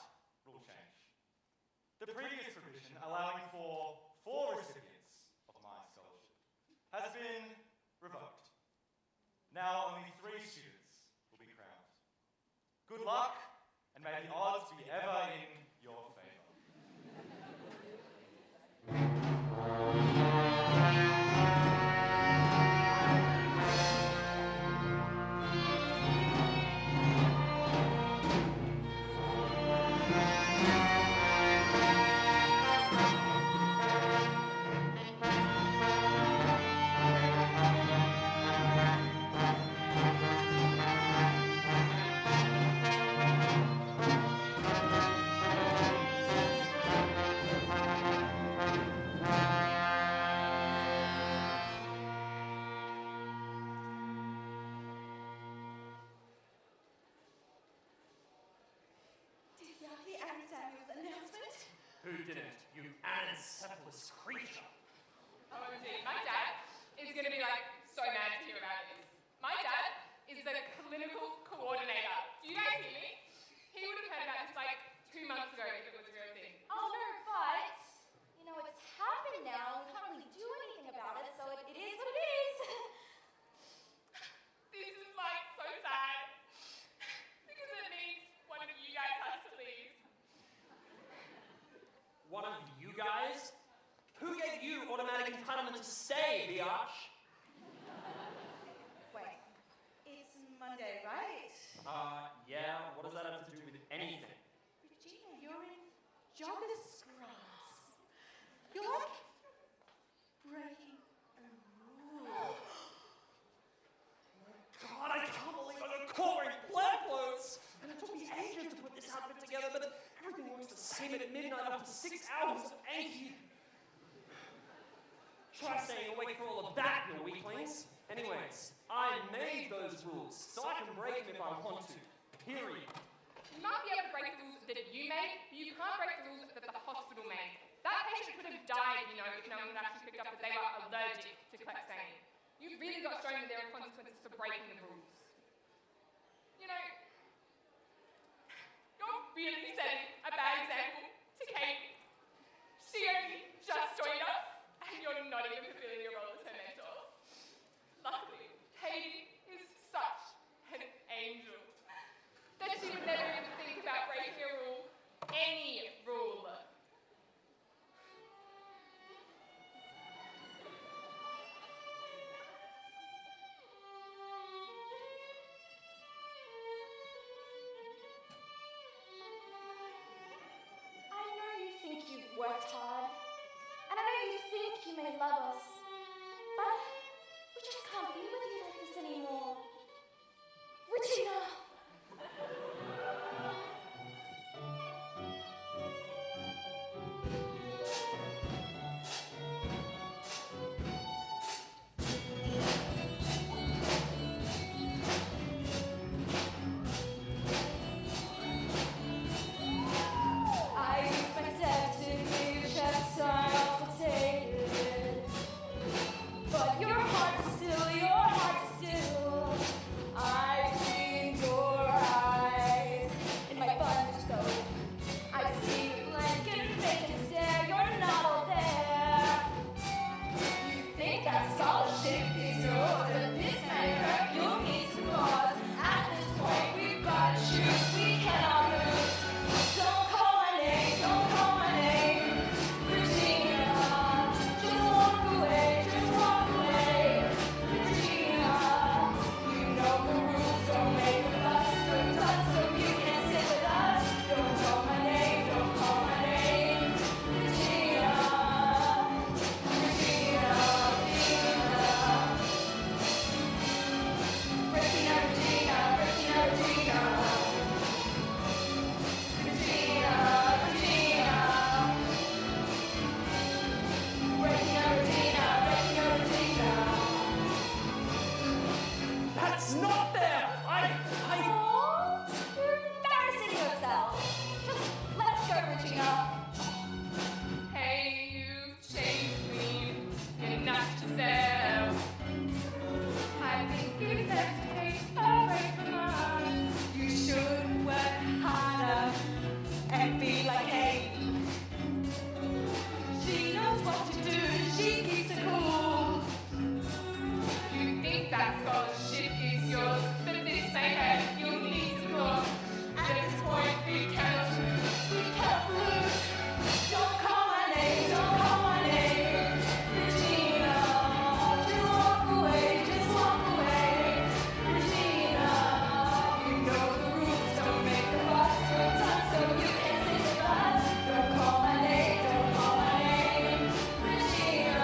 rule change. The previous provision allowing for 4 recipients of my scholarship has been revoked. Now only 3 students will be crowned. Good luck, and may the odds be ever in your favor. Did you hear Aaron Samuel's announcement? Who didn't? You anencephalous creature. Oh, indeed. My dad is going to be like so mad to hear about this. My dad is the clinical coordinator. Do you guys hear me? He would have heard about this like 2 months ago if it was a real thing. Oh no, but it's happened now. We can't really do anything about it, so it is what it is. This is like so sad. Because it means one of you guys has to leave. One of you guys? Who gave you automatic entitlement to stay, biatch? Wait, it's Monday, right? Yeah, what does that have to do with anything? Regina, you're in jogger scrubs. You're like breaking a rule. God, I can't believe I got caught wearing plaid clothes! And it took me ages to put this outfit together, but everything looks the same at midnight after 6 hours of achy. Try staying awake for all of that, you weaklings. Anyways, I made those rules, so I can break them if I want to. Period. You might be able to break the rules that you made, but you can't break the rules that the hospital made. That patient could have died, if no one had actually picked up that they were allergic to clexane. You really got shown that there are consequences for breaking the rules. You're really setting a bad example to Katie. She only just joined us, and you're not even fulfilling your role as her mentor. Luckily, Katie is such an angel that she would never even think about breaking a rule, any rule. worked hard. And I know you think you may love us, but we just can't be with you like this anymore. Regina! I use my step to give chest time to take it. But your heart still, I've seen your eyes in my thunderscope. I see the blanket, vacant stare, you're not all there. You think that scholarship is yours, and this may hurt, you'll need to pause. At this point, we've got to choose, we cannot lose. Don't call my name, don't call my name, Regina. Just walk away, Regina. You know the rules, don't make a fuss. You're done, so you can't sit with us. Don't call my name, don't call my name, Regina. Regina, Regina. Regina, Regina, Regina, Regina. Regina, Regina. Regina, Regina, Regina, Regina. That's not there! Aw, you're embarrassing yourself. Just let's go, Regina. Hey, you've changed me. You're not yourself. I think it's time to take a break from us. You should work harder and be like Kate. She knows what to do, she keeps it cool. You think that scholarship is yours, but this may hurt. You'll need to pause. At this point, we cannot lose. Don't call my name, don't call my name, Regina. Just walk away, Regina. You know the rules, don't make a fuss. You're done, so you can sit with us. Don't call my name, Regina.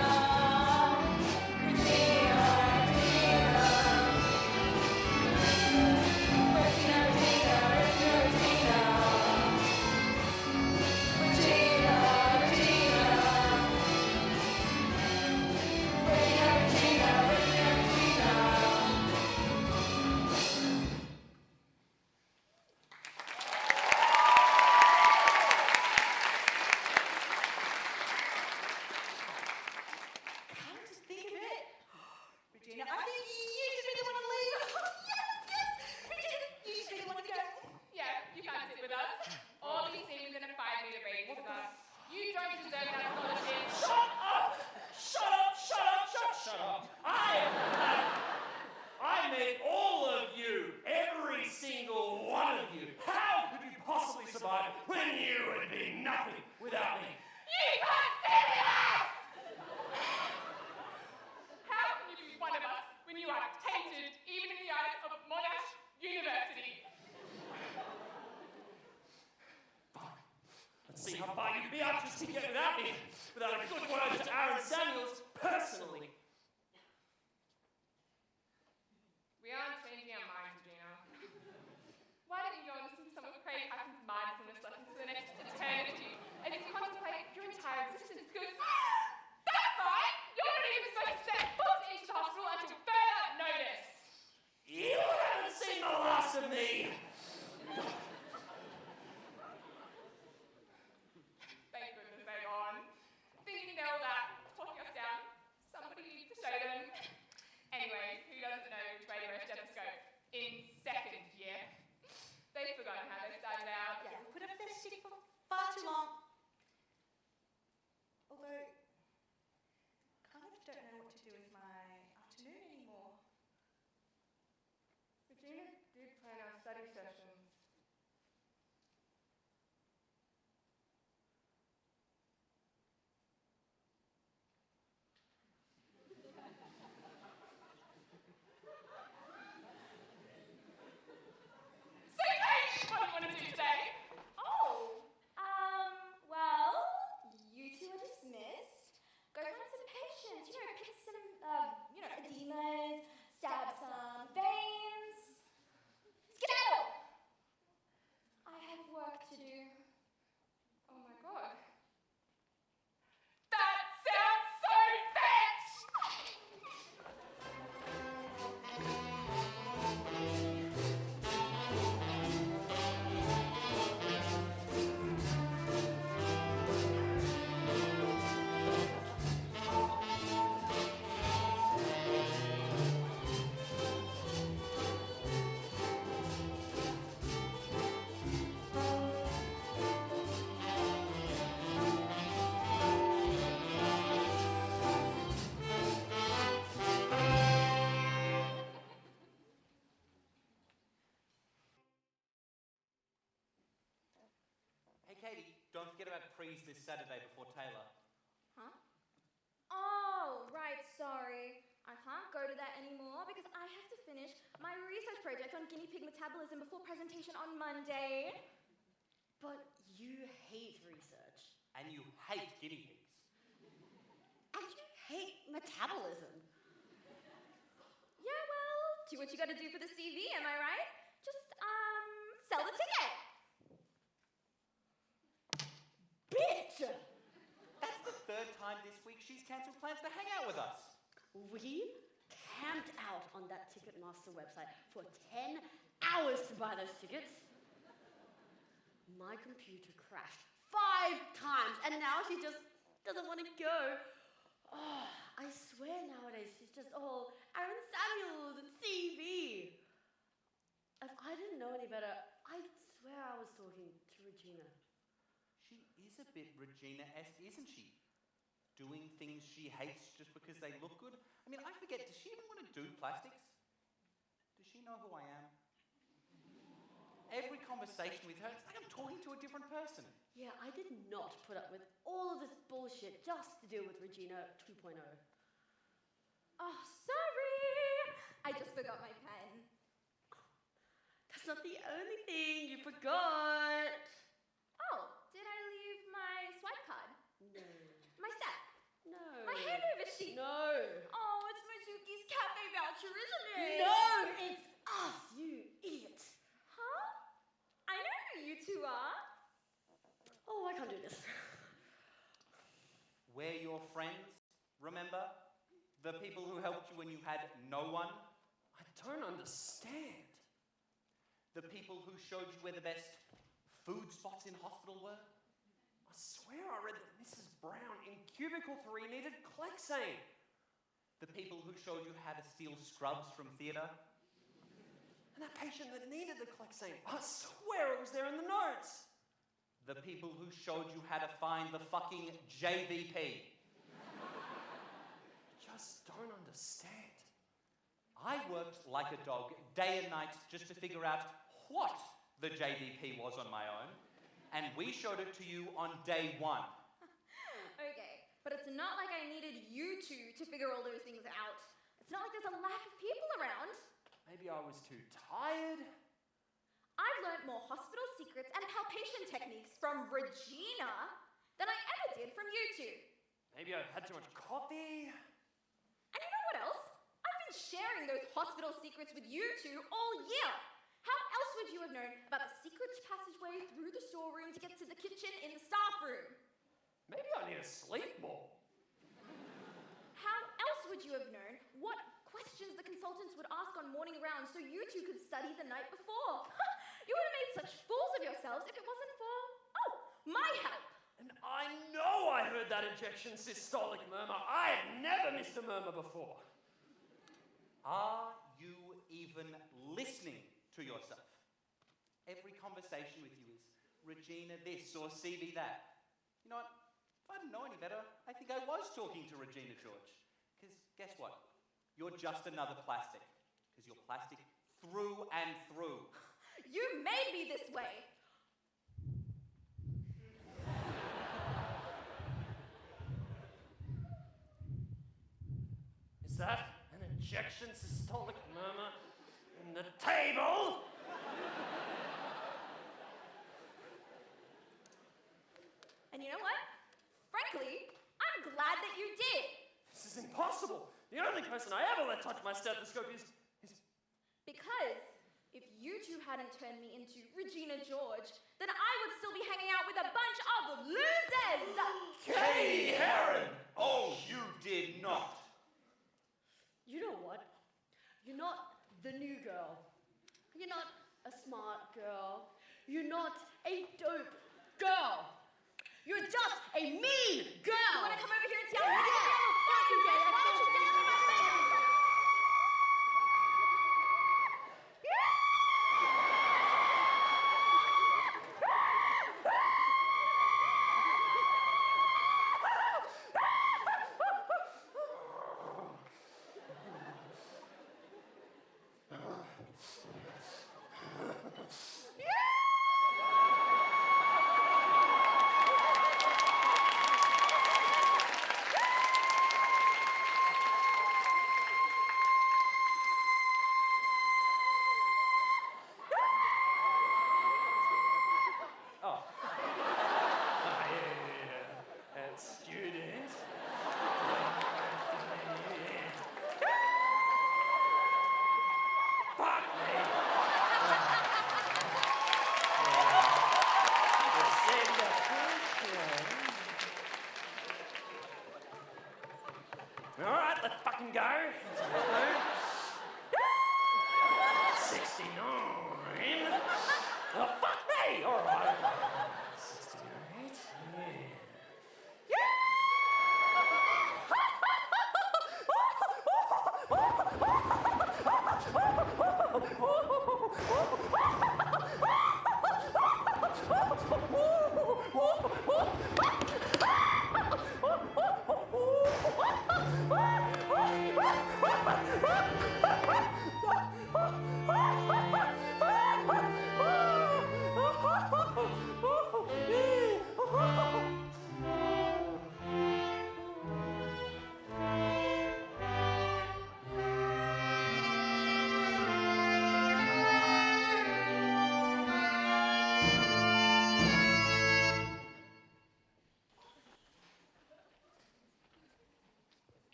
Regina, Regina. Regina, Regina, Regina, Regina. Regina, Regina. Regina, Regina, Regina, Regina. Come to think of it, Regina, I think you should be the one to leave. Yes. Regina, you should be the one to go. Yeah, you can't sit with us. Or be seen within a 5-meter radius of us. You don't deserve that scholarship. Shut up! Shut up! Shut up! Shut up! I meant all of you, every single one of you. How could you possibly survive when you would be nothing without me? You can't sit with us! How can you be one of us when you are tainted even in the eyes of Monash University? Let's see how far you'd be able to get without me, without a good word to Aaron Samuels personally. We aren't changing our minds, Regina. Why don't you go and listen to some of Craig Atkins' mindfulness lessons for the next eternity as you contemplate your entire existence? Because that's right! You're not even supposed to set foot into the hospital until further notice! You haven't seen the last of me! Thank goodness they're gone. Thinking they're all that, talking us down. Somebody needs to show them. Anyway, who doesn't know which way to wear a stethoscope in second year? They've forgotten how they started out. Yeah, we put up their shit for far too long. Although, kind of don't know what to do with my afternoon anymore. Regina did plan our study sessions. So, Kate, what do you want to do today? Oh, Katie, don't forget about Prees this Saturday before Taylor. Huh? Oh, right, sorry. I can't go to that anymore because I have to finish my research project on guinea pig metabolism before presentation on Monday. But you hate research. And you hate guinea pigs. And you hate metabolism. Yeah, well, do what you gotta do for the CV, am I right? Just, sell the ticket. Bitch! That's the third time this week she's cancelled plans to hang out with us. We camped out on that Ticketmaster website for 10 hours to buy those tickets. My computer crashed 5 times, and now she just doesn't want to go. Oh, I swear nowadays she's just all Aaron Samuels and CV. If I didn't know any better, I'd swear I was talking to Regina. She is a bit Regina-esque, isn't she? Doing things she hates just because they look good. I mean, I forget, does she even want to do plastics? Does she know who I am? Every conversation with her, it's like I'm talking to a different person. Yeah, I did not put up with all of this bullshit just to deal with Regina 2.0. Oh, sorry! I just forgot my pen. That's not the only thing you forgot. Oh, did I leave my swipe card? No. My stat? No. My handover sheet? No. Oh, it's my Zuki's cafe voucher, isn't it? No, it's us, you idiot. Huh? I know who you two are. Oh, I can't do this. We're your friends, remember? The people who helped you when you had no one. I don't understand. The people who showed you where the best food spots in hospital were. I swear I read that Mrs. Brown in cubicle 3 needed Clexane. The people who showed you how to steal scrubs from theatre. And that patient that needed the Clexane, I swear it was there in the notes. The people who showed you how to find the fucking JVP. Just don't understand. I worked like a dog day and night just to figure out what the JVP was on my own, and we showed it to you on day 1. Okay, but it's not like I needed you two to figure all those things out. It's not like there's a lack of people around. Maybe I was too tired. I've learned more hospital secrets and palpation techniques from Regina than I ever did from you two. Maybe I had too much coffee. And you know what else? I've been sharing those hospital secrets with you two all year. How else would you have known about the secret passageway through the storeroom to get to the kitchen in the staff room? Maybe I need to sleep more. How else would you have known what questions the consultants would ask on morning rounds so you two could study the night before? You would have made such fools of yourselves if it wasn't for, my help. And I know I heard that injection systolic murmur. I had never missed a murmur before. Are you even listening to yourself? Every conversation with you is Regina this or CV that. You know what? If I didn't know any better, I think I was talking to Regina George. Because guess what? You're just another plastic. Because you're plastic through and through. You made me this way. Is that an injection systolic murmur in the table? And you know what? Frankly, I'm glad that you did. This is impossible. The only person I ever let touch my stethoscope is... Because if you two hadn't turned me into Regina George, then I would still be hanging out with a bunch of losers. Katie Heron! Oh, you did not. You know what? You're not the new girl. You're not a smart girl. You're not a dope girl. You're just a mean girl. You want to come over here and tell me? Yeah. Fuck you, guys. Why don't you get out of my face?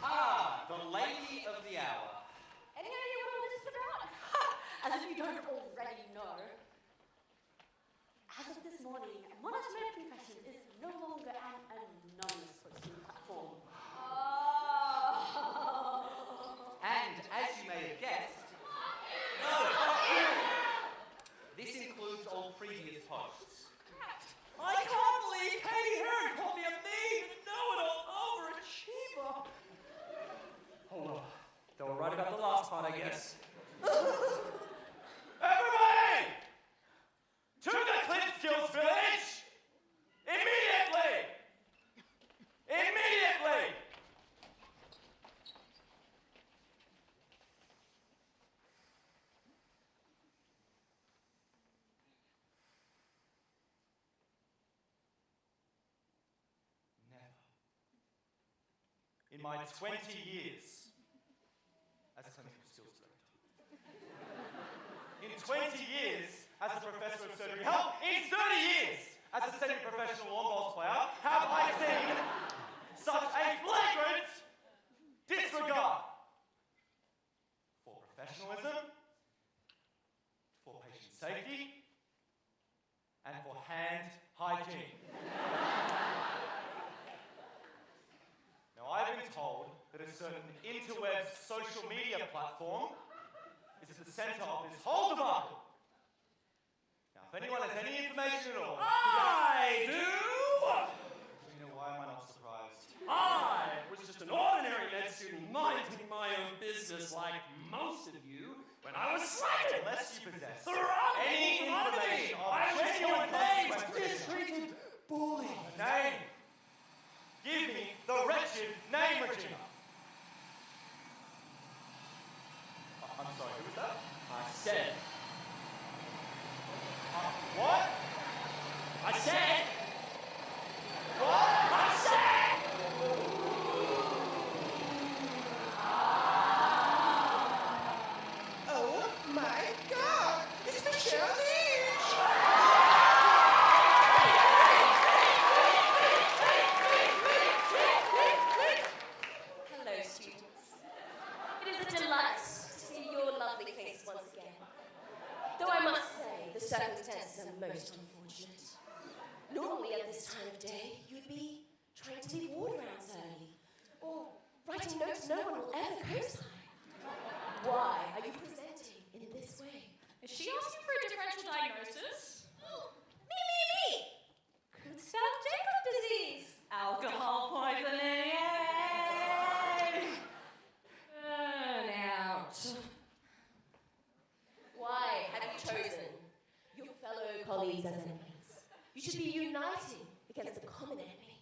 Ah, the lady of the hour. Any idea what all this is about? As if you don't already know. As of this morning, Monash Med Confession is no longer an anonymous posting platform. And as you may have guessed, this includes all previous posts. I can't believe Katie Hearn called me a mean, know-it-all overachiever. Hold on. They were right about the last part, I guess. Everybody! To the Clipskills village! Immediately! Immediately! Never. In my 20 years as a clinical skills director, in 20 years as a professor of surgery, hell, in 30 years as a semi-professional lawn bowls player, have I seen such a flagrant disregard for professionalism, for patient safety, and for hand hygiene. Now, I've been told that a certain interwebs social media platform is at the center of this whole debacle. Now, if anyone has any information at all, I do! you know, why am I not surprised? I was just an ordinary med student minding my own business like most of you when I was slighted. Unless you possess Throughout any information of I was genuine given names, consequences. mistreated, bullied. Name. Give me the wretched name, Regina. I'm sorry, who was that? I said, What? I said, What? I said! Oh my God! It's Michelle Lynch! Hello, students. It is a delight to see your lovely faces once again. Though I must say, the circumstances are most unfortunate. Normally at this time of day, you'd be trying to leave ward rounds early, or writing notes no one will ever co-sign. Why are you presenting in this way? Is she asking for a differential diagnosis? Me! Creutzfeldt-Jakob disease! Alcohol poisoning! Burnout. Why have you chosen your fellow colleagues as enemies? You should be uniting against the common enemy.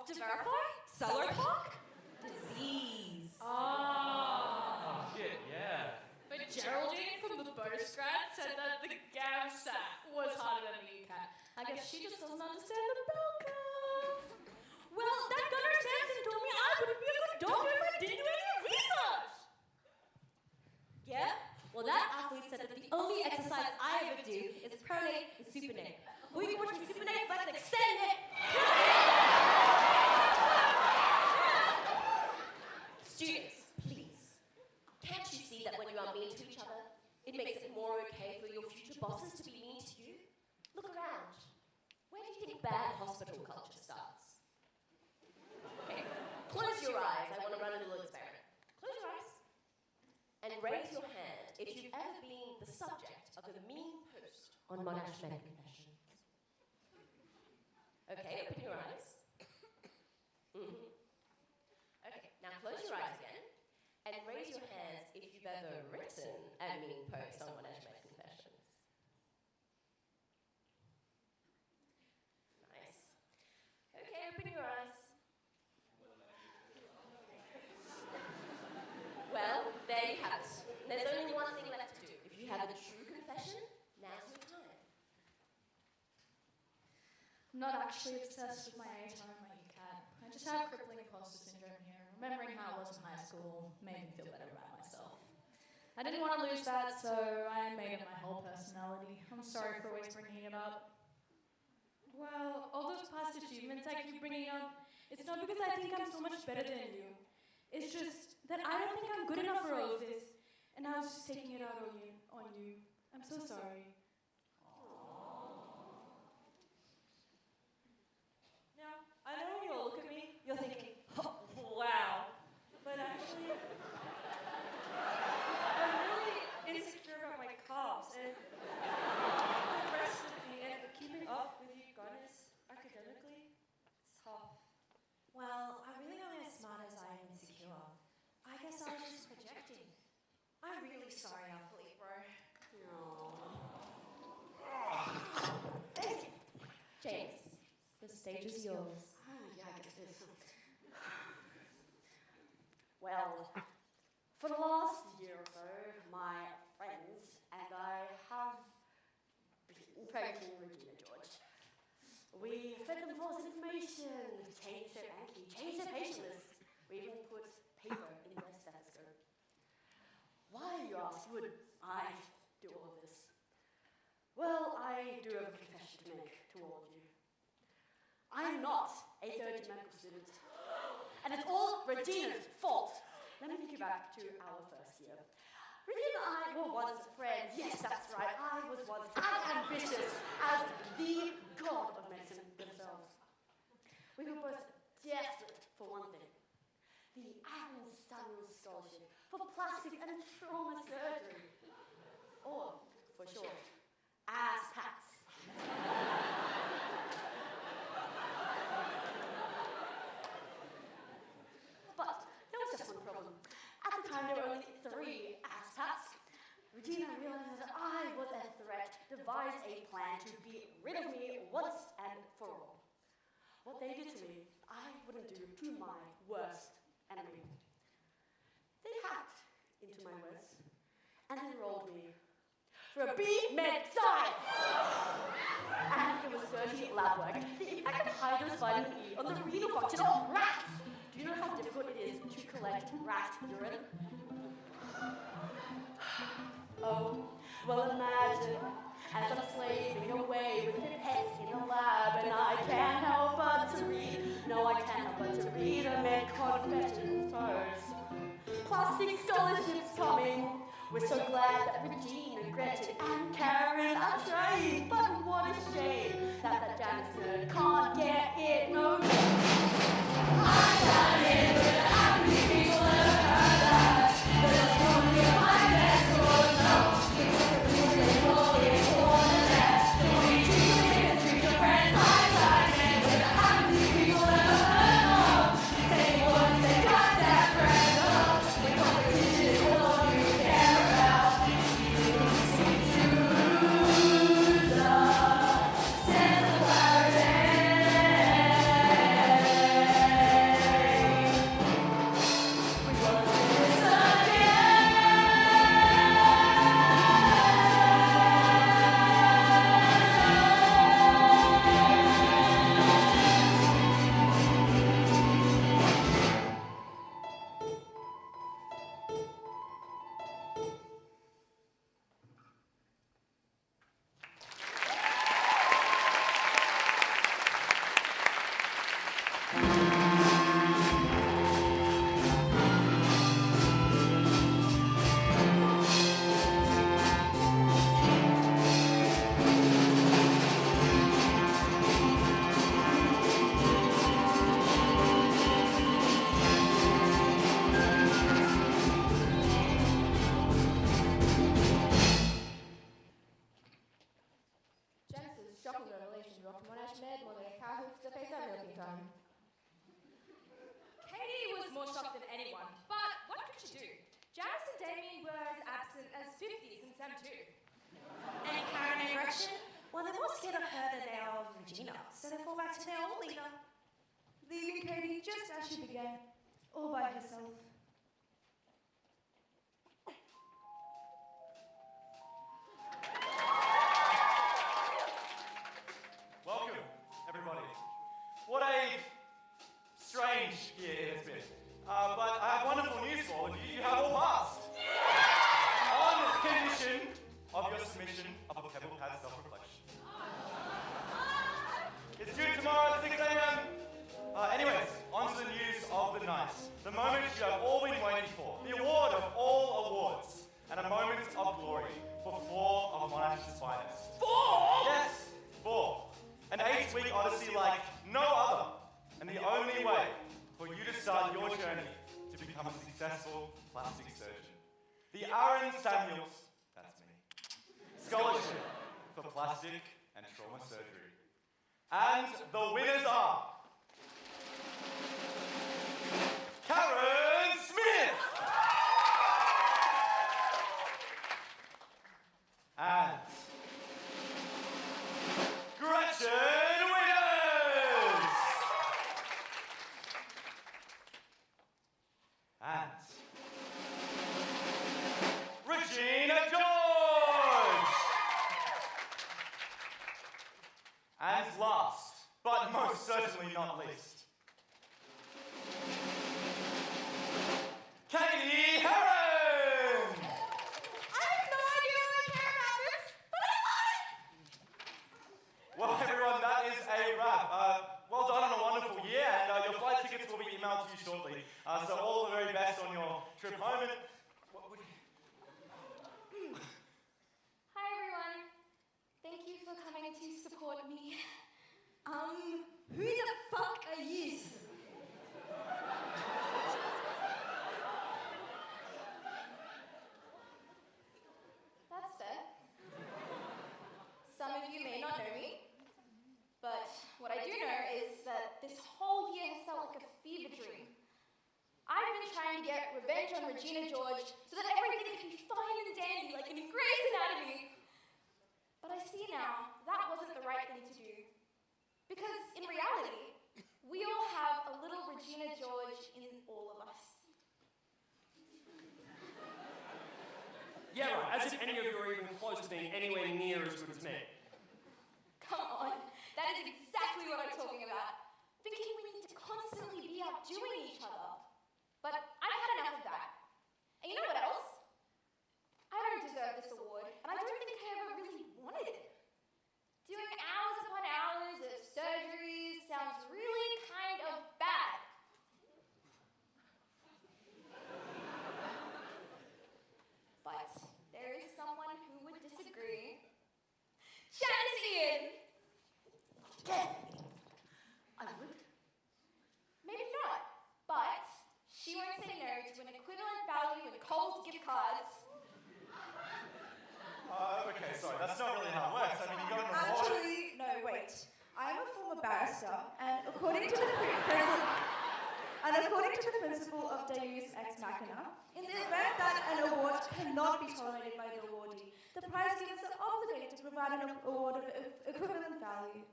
To verify? Cellar Park? Disease. Oh. Shit, yeah. But Geraldine from the Postgrad said that the GAMSAT was harder than the UCAT. I guess she just doesn't understand the bell curve. Well, that Gunnar Sampson told me I wouldn't be a good doctor if I didn't do any research. Yeah? Well, that athlete said that the only exercise I ever do is pronate and supinate. Will you watch me supinate, flex, and extend it? Students, please. Can't you see that when you are mean to each other, it makes it more okay for your future bosses to be mean to you? Look around. Where do you think bad hospital culture starts? if you've ever been the subject of a mean post on Monash Med Confessions. Okay, open your eyes. Okay, now close your eyes again and raise your hands if you've ever written a mean post on Monash Med Confessions. Nice. Okay, open your eyes. Well, there you have it. There's only one thing left to do. If you have a true confession, now's your time. I'm not actually obsessed with my ATAR and my UCAT. I just have crippling imposter syndrome here. Remembering how it was in high school made me feel better about myself. I didn't want to lose that, so I made it my whole personality. I'm sorry for always bringing it up. Well, all those past achievements I keep bringing up, it's not because I think I'm so much better than you. It's just that I don't think I'm good enough for all of this, and I was just taking it out on you. I'm so sorry. Now, I know when you all look at me, you're thinking, oh, wow. But actually, I'm really insecure about my calves and the rest of me, and keeping up with you guys academically, it's tough. Well, I'm really not as smart as I am insecure. I guess I was just projecting. I'm really sorry, Alphalete, bro. James, the stage is yours. Yeah, I guess it is. Well, for the last year or so, my friends and I have been pranking Regina George. We fed them false information, changed their Anki, changed their patient list. We even put paper in their stethoscope. Why, you ask, would I do all of this? Well, I do have a confession to make to all of you. I'm not a third-year medical student. And it's all Regina's fault. Let me take you back to our first year. Regina and I were once friends. Yes, that's right. I was once as ambitious as the god of medicine themselves. We were both desperate for one thing. The Aaron Samuel Scholarship for plastic and trauma surgery. Or, for short, ASPATS. But there was just one problem. At the time, there were only 3 ASPATs. Regina realized that I was a threat, devised a plan to be rid of me once and for all. What they did to me, I wouldn't do to my worst enemy. They hacked into my whiz and enrolled me for a B-Med Sci. And it was dirty lab work. The impact of hydrous vitamin E on the renal function of rats. Do you know how difficult it is to collect rat urine? Oh, well imagine, as I'm slaving away with pipettes in the lab, and I can't help but to read, no I can't help but to read a med confession first. Plastic scholarships coming. We're so glad that Regina, Gretchen, and Karen are trained, but what a shame that Janice nerd can't get it, no. I got it, but how many people ever heard that? But it's only my best was no. It's only one of that. The way to live and treat your friends. I got it, but how many people ever heard of? Say what they got that friend of. The competition is all you care about. You seem to lose a sense of clarity. more shocked than anyone. But what could you do? Janice and Damien were as absent as 50s and Sam too. And Karen and Gretchen, well, they're more scared of her than they are of Regina, so they fall back to their old leader. Leaving Katie just as she began, all by herself. Welcome, everybody. What a strange year it has been. But I have wonderful news for all of you. You have all passed. On condition of your submission of a Pebble Pad self-reflection. It's due tomorrow at 6 a.m. Anyways, on to the news of the night. The moment you have all been waiting for. The award of all awards. And a moment of glory for 4 of Monash's finest. 4? Yes, 4. An 8-week odyssey like no other. And the only way for you to start your journey to become a successful plastic surgeon. The Aaron Samuels, that's me, Scholarship for Plastic and Trauma Surgery. And the winners are Karen Smith and Gretchen Winners and Regina George. And last, but most certainly not least, Katie Heron! I have no idea why I care about this, but I love it! Well, everyone, that is a wrap. Well done on a wonderful year, and your flight tickets will be emailed to you shortly. So all the very best on your trip home. And what would you... Hi everyone. Thank you for coming to support me. Who the fuck are you? That's fair. Some of you may not know me, but what I do know is that this whole year has felt like a fever dream. I've been trying to get revenge on Regina George so that everything can be fine and dandy like in Grey's Anatomy. But I see now that wasn't the right thing to do. Because in reality, we all have a little Regina George in all of us. Yeah, right. As if any of you are even close to being anywhere near as good as me. Come on, that is exactly what I'm talking about. Thinking we need to constantly be outdoing each other. But I've had enough of that. And you know what else? I don't deserve this award, and I don't think I ever really wanted it. Doing hours upon hours of surgeries sounds really kind of bad. But there is someone who would disagree. Janice Ian! I would. Maybe not, but she won't say no to an equivalent value in Kohl's gift cards. Okay, sorry, that's not really how it works. I mean, you got an award. Actually, no, wait. I'm a former barrister, and according to the principle of Deus Ex Machina, in the event that an award cannot be tolerated by the awardee, the prize givers are obligated to provide an award of equivalent value.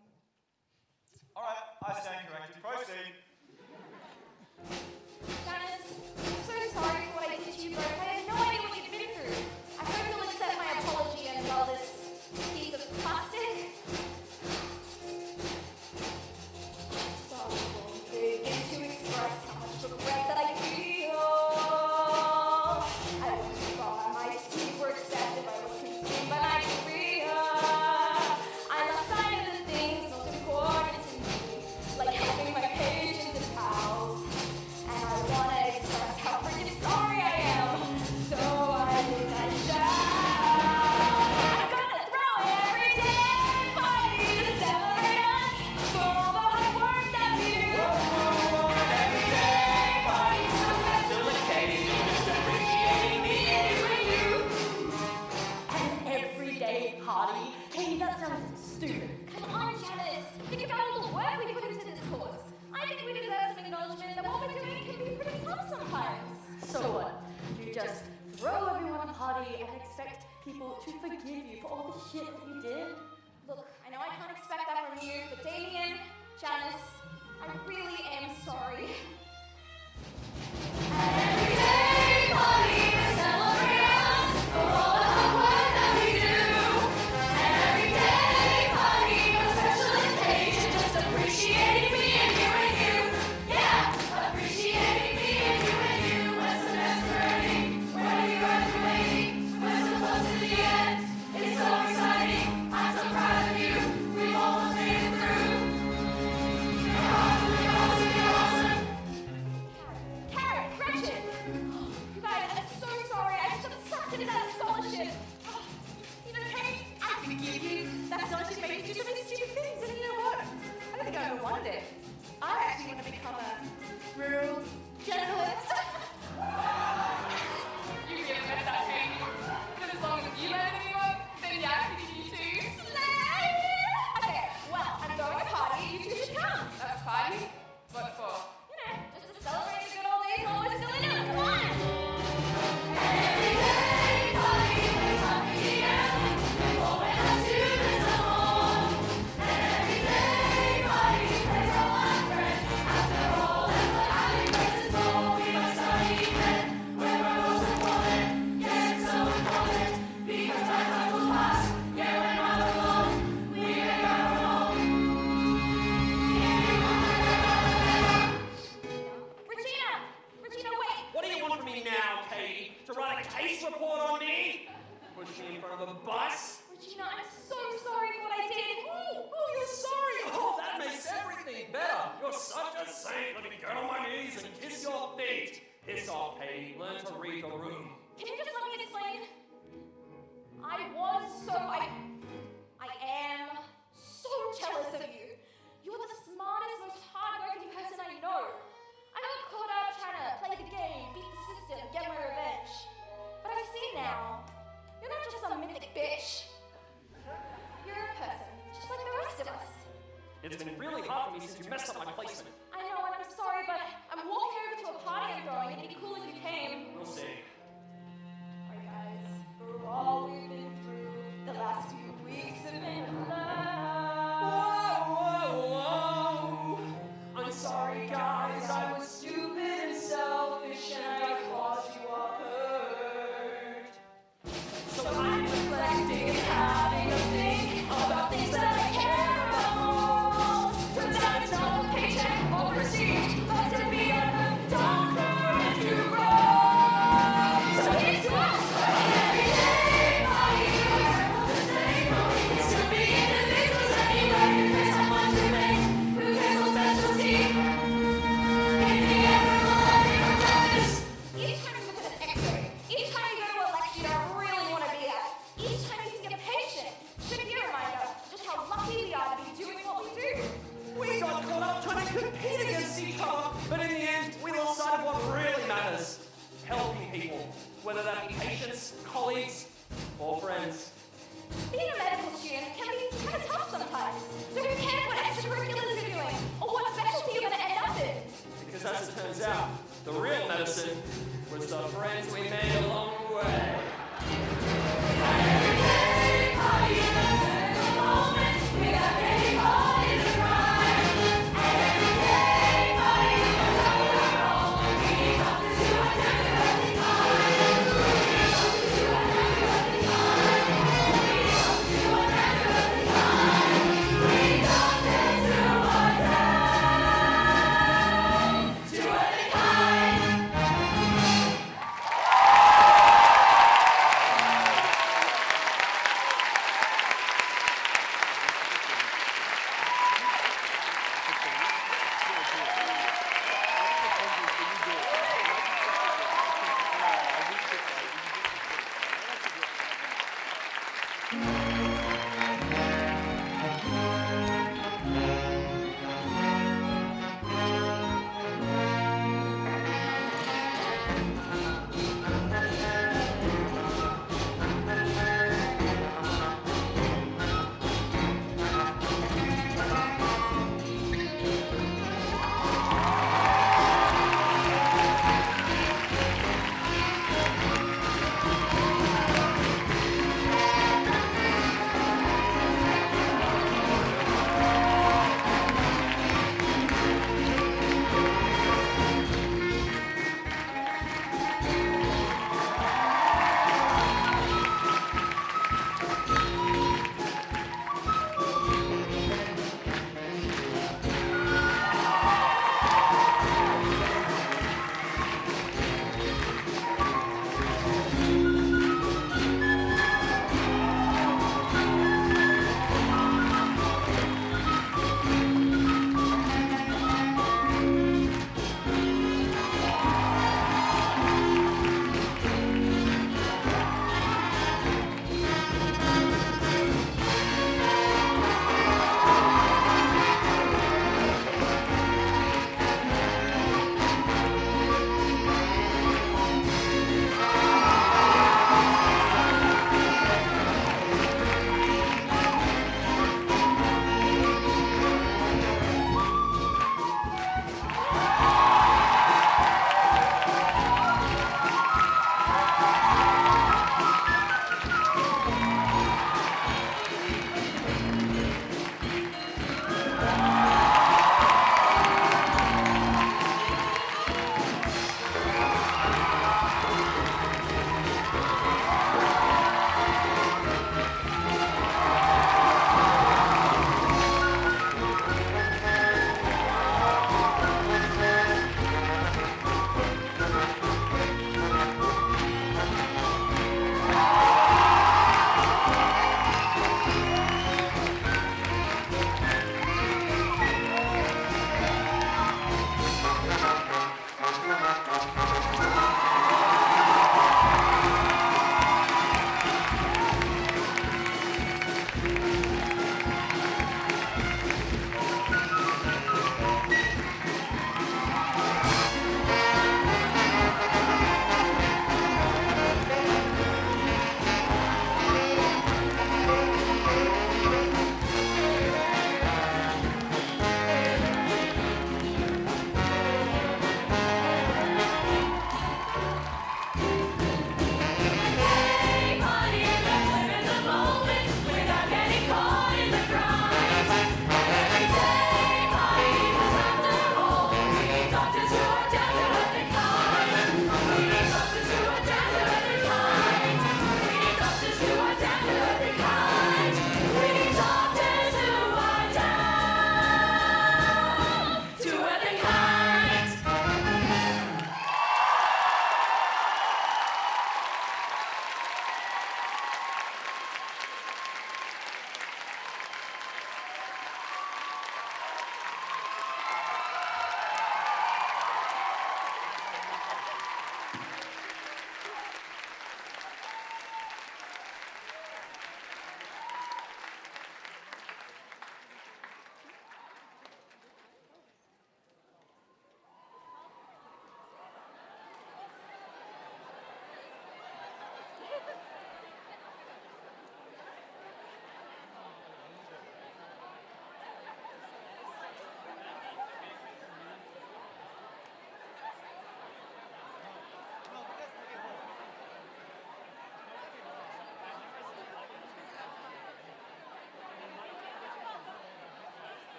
All right, I stand corrected. Proceed. Janice, I'm so sorry for what I did to you both. I had no idea what you'd been through. I hope you'll accept my apology and all this piece of plastic. Sorry for being to express how much regret that I feel. I went too far. My schemes were excessive. I was consumed by my career. I lost sight of the things most important to me, like helping my patients in power. people to forgive you for all the shit that you did. Look, I know I can't expect that from you, but Damien, Janice, I really am sorry. Everyday party to celebrate for all the hard work that we do. Everyday party, a special occasion, just appreciating me and you. Yeah, appreciating me and you. We're semester ending, when we graduating, we're so close to the end. It's so exciting, I'm so proud of you. We've almost made it through. You're awesome, you're awesome, you're awesome. Karen, Gretchen! You guys, I'm so sorry. I just got sucked into that scholarship. You know, Kate, I forgive you. That scholarship made me do so many stupid things, and you know what? I don't think I ever wanted it. I actually want to become a rural journalist. You give it that, Katie. Because as long as you learn anyone, then yeah, I think you too. Slay! Okay, well, I'm throwing a party. You two should come. A party? What for? You know, just to celebrate the good old days while we're still in it. Come on! Everyday party, we're coming again. Before when our students are home. Everyday party, take all our friends. After all, that's what happy places for. We must study then. When we're most important, yes, it's so important. Because our time will pass, yeah, we're not alone. We make our own. Regina, wait! What do you want from me now, Katie? To write a case report on me? Push me in front of a bus? Regina, I'm so sorry for what I did. Oh, you're sorry. Oh, that makes everything better. You're such a saint. Let me get on my knees and kiss your feet. Piss off, Katie. Learn to read the room. Can you just let me explain? I am so jealous of you. You're the smartest, most hardworking person I know. I got caught up trying to play the game, beat the system, get my revenge. But I see now, you're not just some mythic bitch. You're a person, just like the rest of us. It's been really hard for me since you messed up my placement. I know, and I'm sorry, but I'm walking over to a party I'm throwing. It'd be cool if you came. We'll see. Alright guys, for all we've been through, the last few weeks have been Whoa. I'm sorry, guys. I was stupid and selfish and I caused you a hurt. So I'm reflecting and having a think about things that I care about most. turns out it's not a paycheck or prestige, but to be a doctor and to grow. So here's to us, everyday party, we're all the same, but we can still be individuals anywhere. Who cares how much we make? Who cares what specialty? In the end, we're all having a practice. Each time you look at an X-ray, each time you go to a lecture you don't really want to be at, each time you see a patient, should be a reminder just how lucky we are to be doing what we do. We got caught up trying to compete against each other, but in the end, we lost sight of what really matters. Helping people, whether that be patients, colleagues, or friends. Being a medical student can be kind of tough sometimes. So who cares what extracurriculars you're doing or what specialty you're going to end up in? Because as it turns out, the real medicine was the friends we made along the way. Everyday party,